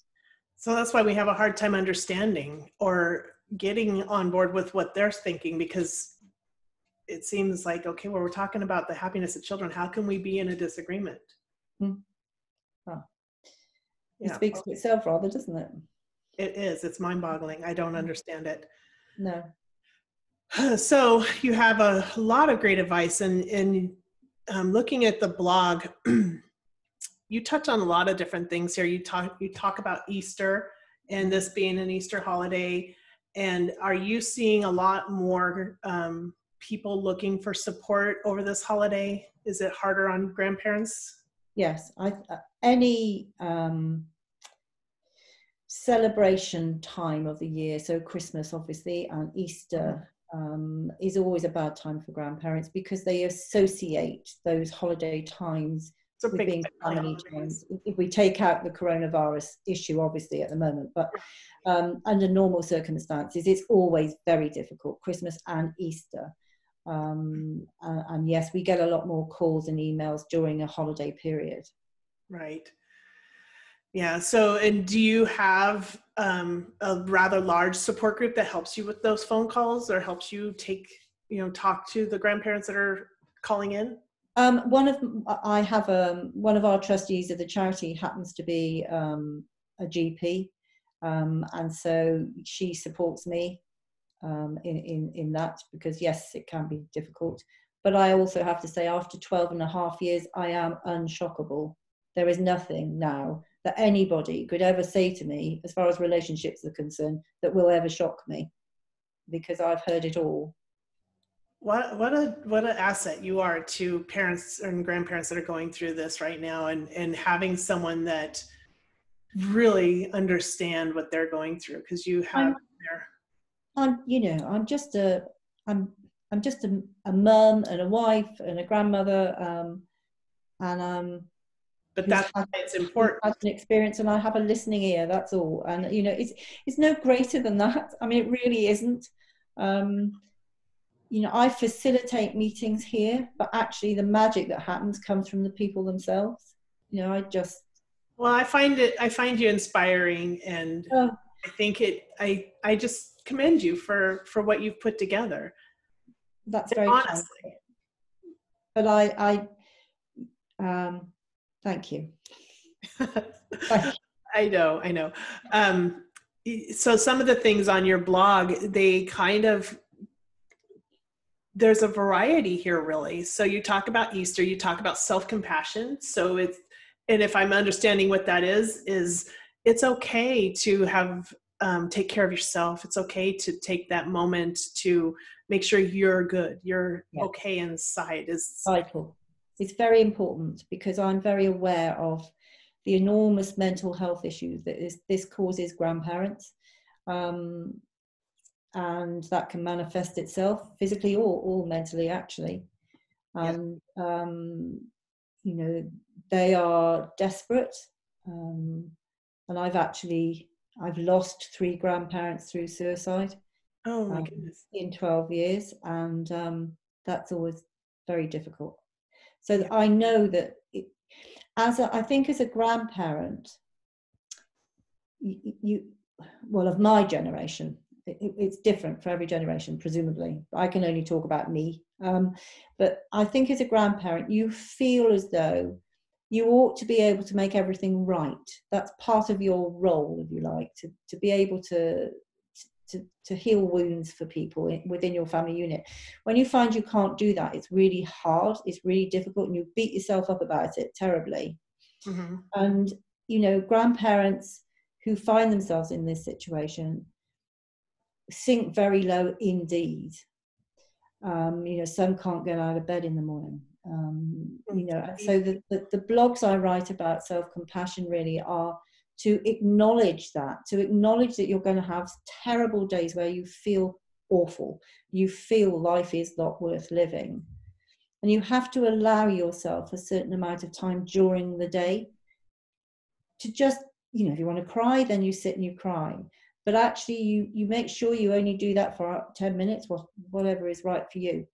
S1: So that's why we have a hard time understanding or getting on board with what they're thinking, because it seems like, okay, well, we're talking about the happiness of children. How can we be in a disagreement?
S2: Hmm. Well, it
S1: Yeah,
S2: speaks for itself rather, doesn't it?
S1: it is. It's mind-boggling. I don't understand it.
S2: No.
S1: So you have a lot of great advice, and looking at the blog, you touch on a lot of different things here. You talk about Easter and this being an Easter holiday. And are you seeing a lot more people looking for support over this holiday? Is it harder on grandparents?
S2: Yes, any celebration time of the year, so Christmas obviously and Easter, is always a bad time for grandparents because they associate those holiday times with being family times. If we take out the coronavirus issue obviously at the moment, but under normal circumstances it's always very difficult, Christmas and Easter. And yes, we get a lot more calls and emails during a holiday period.
S1: Right. Yeah. So, and do you have a rather large support group that helps you with those phone calls, or helps you talk to the grandparents that are calling in?
S2: One of our trustees of the charity happens to be a GP, and so she supports me in that, because yes, it can be difficult. But I also have to say, after 12 and a half years, I am unshockable. There is nothing now that anybody could ever say to me, as far as relationships are concerned, that will ever shock me, because I've heard it all.
S1: What an asset you are to parents and grandparents that are going through this right now, and having someone that really understand what they're going through, because you have
S2: I'm just a mum and a wife and a grandmother,
S1: but that's why it's important.
S2: Had an experience, and I have a listening ear. That's all. And it's no greater than that. I mean, it really isn't. I facilitate meetings here, but actually the magic that happens comes from the people themselves.
S1: Well, I find you inspiring, and I think I just commend you for what you've put together.
S2: That's very
S1: honestly.
S2: But I thank you.
S1: I know. So some of the things on your blog, there's a variety here, really. So you talk about Easter, you talk about self-compassion. So and if I'm understanding what that is it's okay to have take care of yourself. It's okay to take that moment to make sure you're good, you're okay inside. Is
S2: vital. It's very important, because I'm very aware of the enormous mental health issues that this causes grandparents, and that can manifest itself physically or mentally, actually. And they are desperate, and I've lost 3 grandparents through suicide.
S1: Oh my goodness.
S2: In 12 years, and that's always very difficult. So I know that I think as a grandparent, of my generation, it's different for every generation, presumably. I can only talk about me. But I think as a grandparent, you feel as though you ought to be able to make everything right. That's part of your role, if you like, to be able to heal wounds for people within your family unit. When you find you can't do that, it's really hard, it's really difficult, and you beat yourself up about it terribly. Mm-hmm. And grandparents who find themselves in this situation sink very low indeed. Some can't get out of bed in the morning. And so the blogs I write about self-compassion really are to acknowledge that you're going to have terrible days where you feel awful, you feel life is not worth living, and you have to allow yourself a certain amount of time during the day to just, if you want to cry, then you sit and you cry, but actually you make sure you only do that for 10 minutes, whatever is right for you,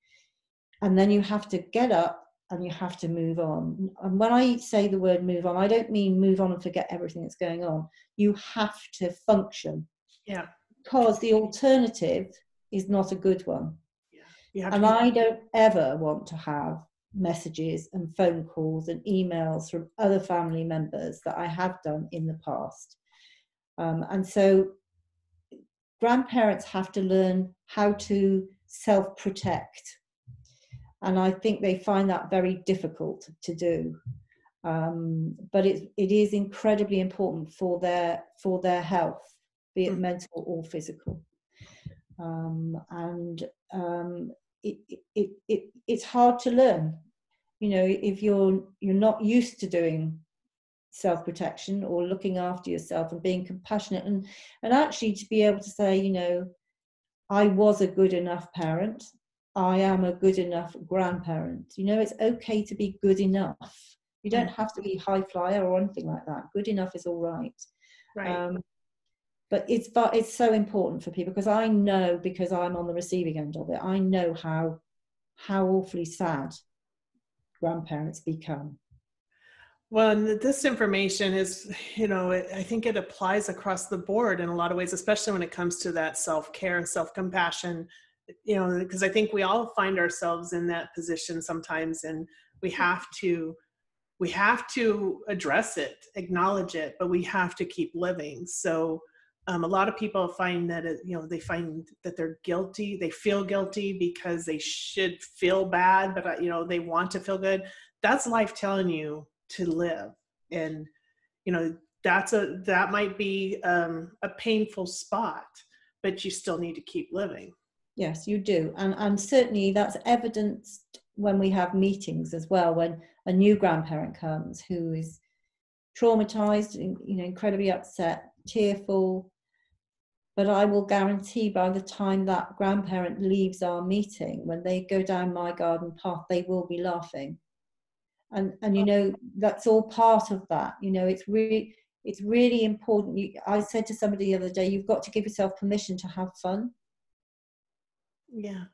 S2: and then you have to get up and you have to move on. And when I say the word move on, I don't mean move on and forget everything that's going on. You have to function.
S1: Yeah.
S2: Because the alternative is not a good one.
S1: Yeah. You have to
S2: And
S1: be.
S2: I don't ever want to have messages and phone calls and emails from other family members that I have done in the past. And so grandparents have to learn how to self-protect. And I think they find that very difficult to do. But it is incredibly important for their health, be it mental or physical. It's hard to learn, if you're not used to doing self-protection or looking after yourself and being compassionate, and actually to be able to say, I was a good enough parent, I am a good enough grandparent. It's okay to be good enough. You don't have to be high flyer or anything like that. Good enough is all right.
S1: Right.
S2: But it's so important for people, because I know, because I'm on the receiving end of it, I know how awfully sad grandparents become.
S1: Well, and this information is, I think it applies across the board in a lot of ways, especially when it comes to that self-care and self-compassion, because I think we all find ourselves in that position sometimes, and we have to address it, acknowledge it, but we have to keep living. So a lot of people find that, they find that they're guilty. They feel guilty because they should feel bad, but, they want to feel good. That's life telling you to live. And, that might be a painful spot, but you still need to keep living.
S2: Yes, you do. And certainly that's evidenced when we have meetings as well, when a new grandparent comes who is traumatized, incredibly upset, tearful. But I will guarantee by the time that grandparent leaves our meeting, when they go down my garden path, they will be laughing. And that's all part of that. It's really important. I said to somebody the other day, you've got to give yourself permission to have fun.
S1: Yeah.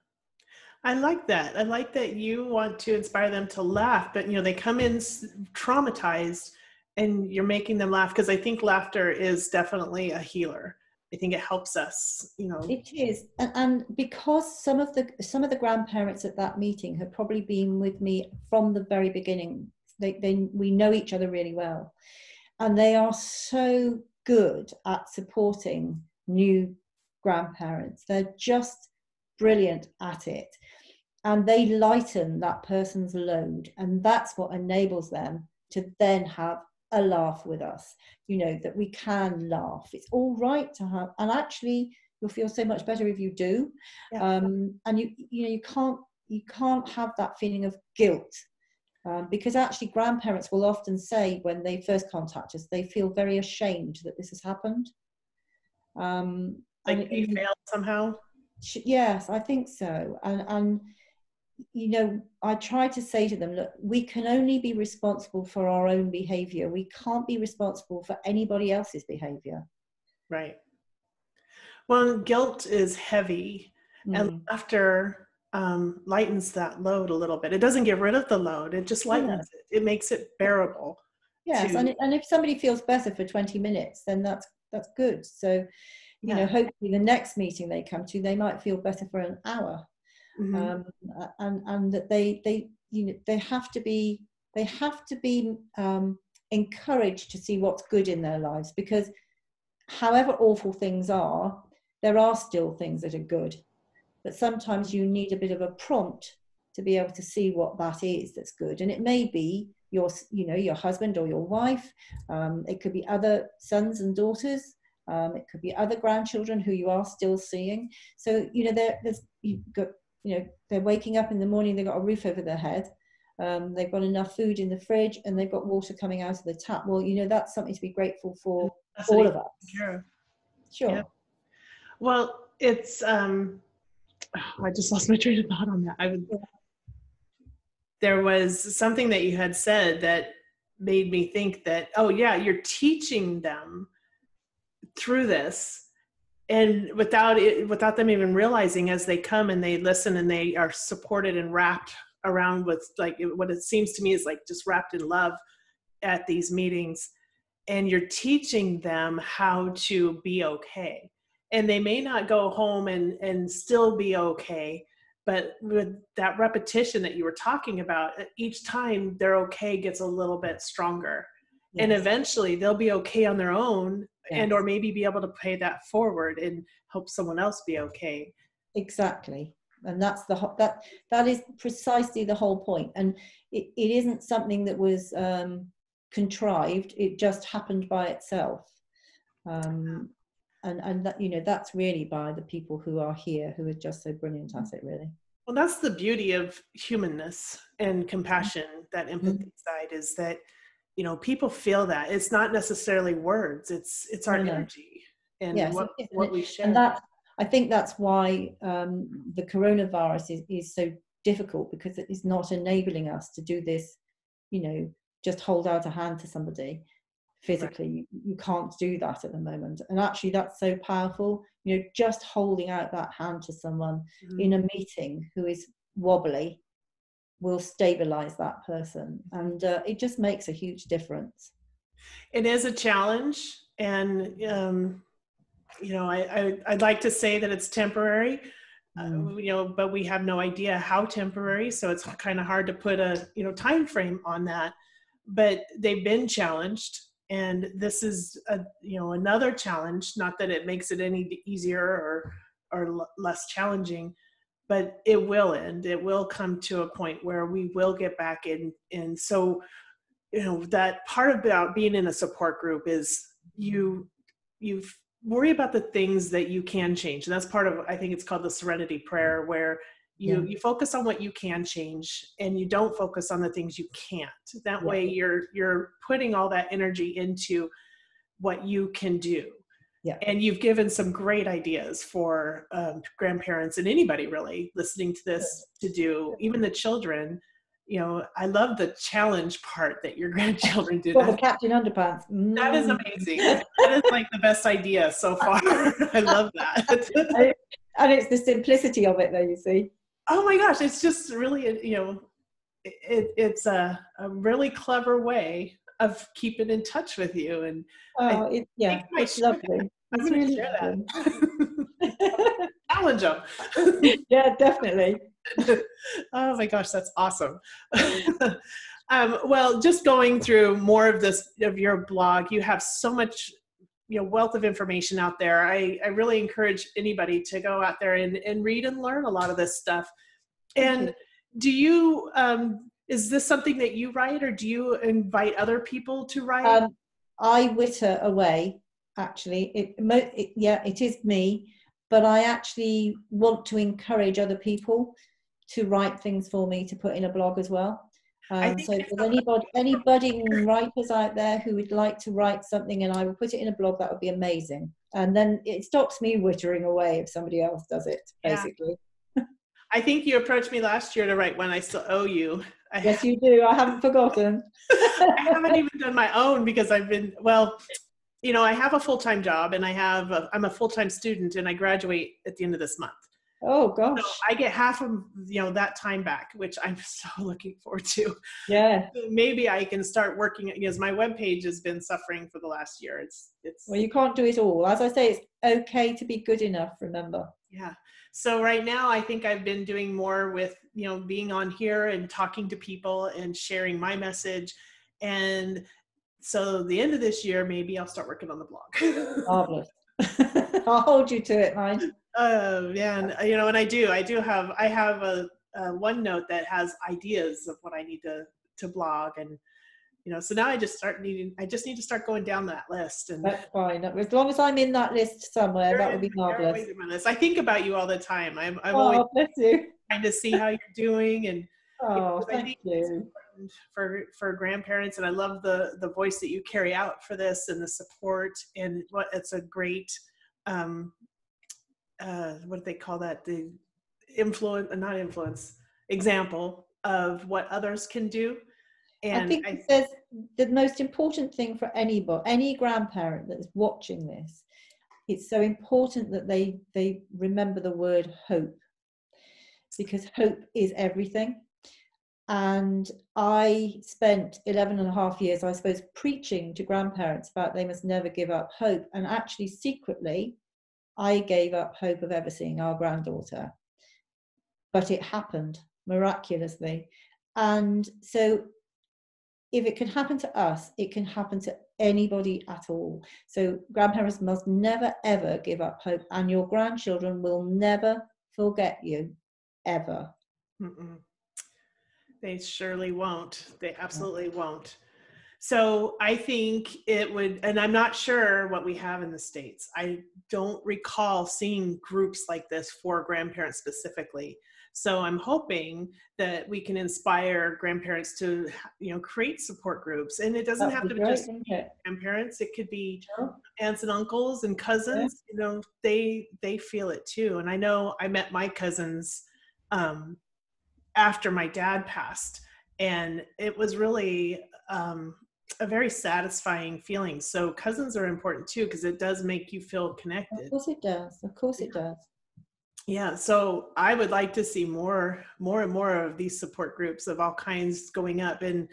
S1: I like that. I like that you want to inspire them to laugh, but they come in traumatized and you're making them laugh, because I think laughter is definitely a healer. I think it helps us,
S2: It is, and because some of the grandparents at that meeting have probably been with me from the very beginning. We know each other really well, and they are so good at supporting new grandparents. They're just brilliant at it, and they lighten that person's load, and that's what enables them to then have a laugh with us, that we can laugh. It's all right to have, and actually you'll feel so much better if you do. Yeah. And you can't have that feeling of guilt, because actually grandparents will often say, when they first contact us, they feel very ashamed that this has happened.
S1: Like you failed somehow.
S2: Yes, I think so. And I try to say to them, look, we can only be responsible for our own behavior. We can't be responsible for anybody else's behavior.
S1: Right. Well, guilt is heavy, and laughter lightens that load a little bit. It doesn't get rid of the load. It just lightens it. It makes it bearable.
S2: Yes. And if somebody feels better for 20 minutes, then that's good. So, hopefully the next meeting they come to, they might feel better for an hour. And that they have to be encouraged to see what's good in their lives, because however awful things are, there are still things that are good, but sometimes you need a bit of a prompt to be able to see what that is that's good. And it may be your husband or your wife, it could be other sons and daughters, it could be other grandchildren who you are still seeing. So they're waking up in the morning, they've got a roof over their head, they've got enough food in the fridge, and they've got water coming out of the tap. Well, that's something to be grateful for, all of us.
S1: Sure.
S2: Sure.
S1: Yeah. Well, it's I just lost my train of thought on that. There was something that you had said that made me think that, oh yeah, you're teaching them through this, and without them even realizing, as they come and they listen and they are supported and wrapped around with what it seems to me is just wrapped in love at these meetings, and you're teaching them how to be okay. And they may not go home and still be okay, But with that repetition that you were talking about, each time their okay gets a little bit stronger. Yes. And eventually they'll be okay on their own, yes. And or maybe be able to pay that forward and help someone else be okay.
S2: Exactly. And that's that is precisely the whole point. And it isn't something that was contrived. It just happened by itself. And that, you know, that's really by the people who are here, who are just so brilliant at it, really.
S1: Well, that's the beauty of humanness and compassion, that empathy side, is that, you know, people feel that. It's not necessarily words, it's our energy and yes, what we share.
S2: And that, I think that's why the coronavirus is so difficult, because it is not enabling us to do this, you know, just hold out a hand to somebody physically. Right. You can't do that at the moment. And actually that's so powerful, you know, just holding out that hand to someone in a meeting who is wobbly will stabilize that person. And it just makes a huge difference.
S1: It is a challenge. And, you know, I'd like to say that it's temporary, you know, but we have no idea how temporary. So it's kind of hard to put a, you know, time frame on that. But they've been challenged. And this is a, you know, another challenge, not that it makes it any easier or less challenging, but it will end. It will come to a point where we will get back in. And so, you know, that part about being in a support group is you worry about the things that you can change. And that's part of, I think it's called the serenity prayer, where you focus on what you can change and you don't focus on the things you can't. That way you're putting all that energy into what you can do. Yeah. And you've given some great ideas for grandparents and anybody really listening to this to do, even the children. You know, I love the challenge part that your grandchildren do.
S2: Well, the Captain Underpants.
S1: That is amazing. That is like the best idea so far. I love that.
S2: And it's the simplicity of it, though, you see.
S1: Oh my gosh, it's just really, you know, it's a really clever way of keeping in touch with you. And
S2: it's lovely.
S1: I'm going to share that. Challenge them.
S2: Yeah, definitely.
S1: Oh my gosh, that's awesome. Well, just going through more of your blog, you have so much, you know, wealth of information out there. I really encourage anybody to go out there and read and learn a lot of this stuff. And do you, is this something that you write, or do you invite other people to write?
S2: I witter away, actually. It is me, but I actually want to encourage other people to write things for me to put in a blog as well. So if there's any budding writers out there who would like to write something and I will put it in a blog, that would be amazing. And then it stops me wittering away if somebody else does it, basically.
S1: Yeah. I think you approached me last year to write one. I still owe you.
S2: Yes, you do. I haven't forgotten.
S1: I haven't even done my own because I've been, well, you know, I have a full-time job and I'm a full-time student and I graduate at the end of this month.
S2: Oh gosh.
S1: So I get half of, you know, that time back, which I'm so looking forward to.
S2: Yeah.
S1: Maybe I can start working, because my webpage has been suffering for the last year. It's
S2: well, you can't do it all. As I say, it's okay to be good enough, remember.
S1: Yeah. So right now I think I've been doing more with, you know, being on here and talking to people and sharing my message. And so the end of this year, maybe I'll start working on the blog.
S2: Marvelous. I'll hold you to it, mind.
S1: Yeah, and you know, and I have a OneNote that has ideas of what I need to blog, and you know, so now I just need to start going down that list. And
S2: that's fine. As long as I'm in that list somewhere, that would be marvelous.
S1: I think about you all the time. I'm
S2: always bless you.
S1: Trying to see how you're doing, and
S2: thank you.
S1: For grandparents, and I love the voice that you carry out for this and the support, and it's a great what do they call that? The example of what others can do. And
S2: I think it says the most important thing for any grandparent that's watching this, it's so important that they remember the word hope, because hope is everything. And I spent 11 and a half years, I suppose, preaching to grandparents about they must never give up hope. And actually, secretly, I gave up hope of ever seeing our granddaughter. but it happened miraculously. And so if it can happen to us, it can happen to anybody at all. So grandparents must never, ever give up hope, and your grandchildren will never forget you, ever.
S1: Mm-mm. They surely won't. They absolutely won't. So I think it would, and I'm not sure what we have in the States. I don't recall seeing groups like this for grandparents specifically. So I'm hoping that we can inspire grandparents to, create support groups. And it doesn't
S2: That
S1: have
S2: would
S1: to
S2: be great,
S1: just
S2: wouldn't
S1: be
S2: it?
S1: grandparents. It could be
S2: Sure.
S1: aunts and uncles and cousins. They feel it too. And I know I met my cousins after my dad passed, and it was really a very satisfying feeling. So cousins are important too, because it does make you feel
S2: Of
S1: connected.
S2: course it does. Of course it does.
S1: Yeah, so I would like to see more and more of these support groups of all kinds going up, and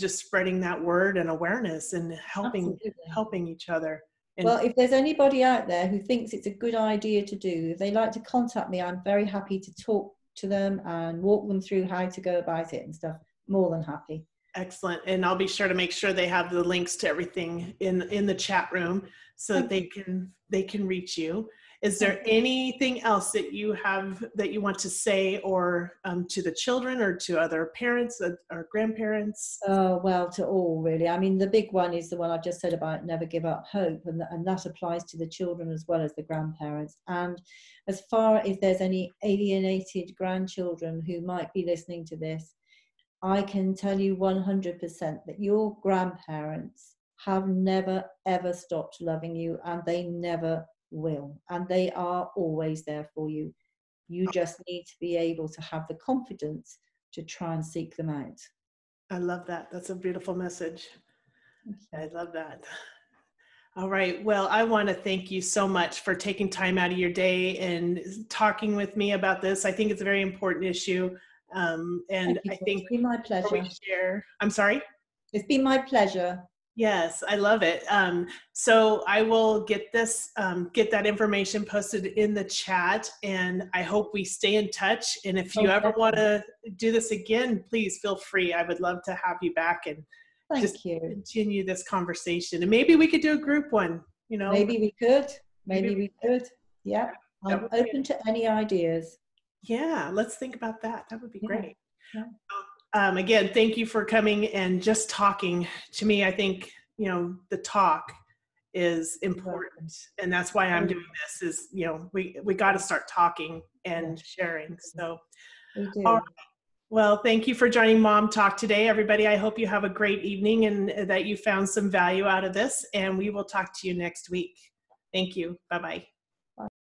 S1: just spreading that word and awareness and helping each other. And
S2: well, if there's anybody out there who thinks it's a good idea to do, if they like to contact me, I'm very happy to talk to them and walk them through how to go about it and stuff. More than happy.
S1: excellent. And I'll be sure to make sure they have the links to everything in the chat room, so that they can reach you. Is there anything else that you have that you want to say, or to the children, or to other parents or grandparents?
S2: Well, to all really. I mean, the big one is the one I just said about never give up hope, and that applies to the children as well as the grandparents. And as far as there's any alienated grandchildren who might be listening to this, I can tell you 100% that your grandparents have never, ever stopped loving you, and they never will. And they are always there for you. You just need to be able to have the confidence to try and seek them out.
S1: I love that. That's a beautiful message. I love that. All right. Well, I want to thank you so much for taking time out of your day and talking with me about this. I think it's a very important issue. And I think
S2: it's been my pleasure.
S1: I'm sorry?
S2: It's been my pleasure.
S1: Yes, I love it. So I will get that information posted in the chat, and I hope we stay in touch. And if you ever want to do this again, please feel free. I would love to have you back and continue this conversation. And maybe we could do a group one,
S2: Maybe we could. Maybe we could. Yeah. I'm open to any ideas.
S1: Yeah, let's think about that. That would be great.
S2: Yeah.
S1: Again, thank you for coming and just talking to me. I think, the talk is important, and that's why I'm doing this is, we got to start talking and sharing. So,
S2: we do.
S1: All right. Well, thank you for joining Mom Talk today, everybody. I hope you have a great evening and that you found some value out of this, and we will talk to you next week. Thank you. Bye-bye.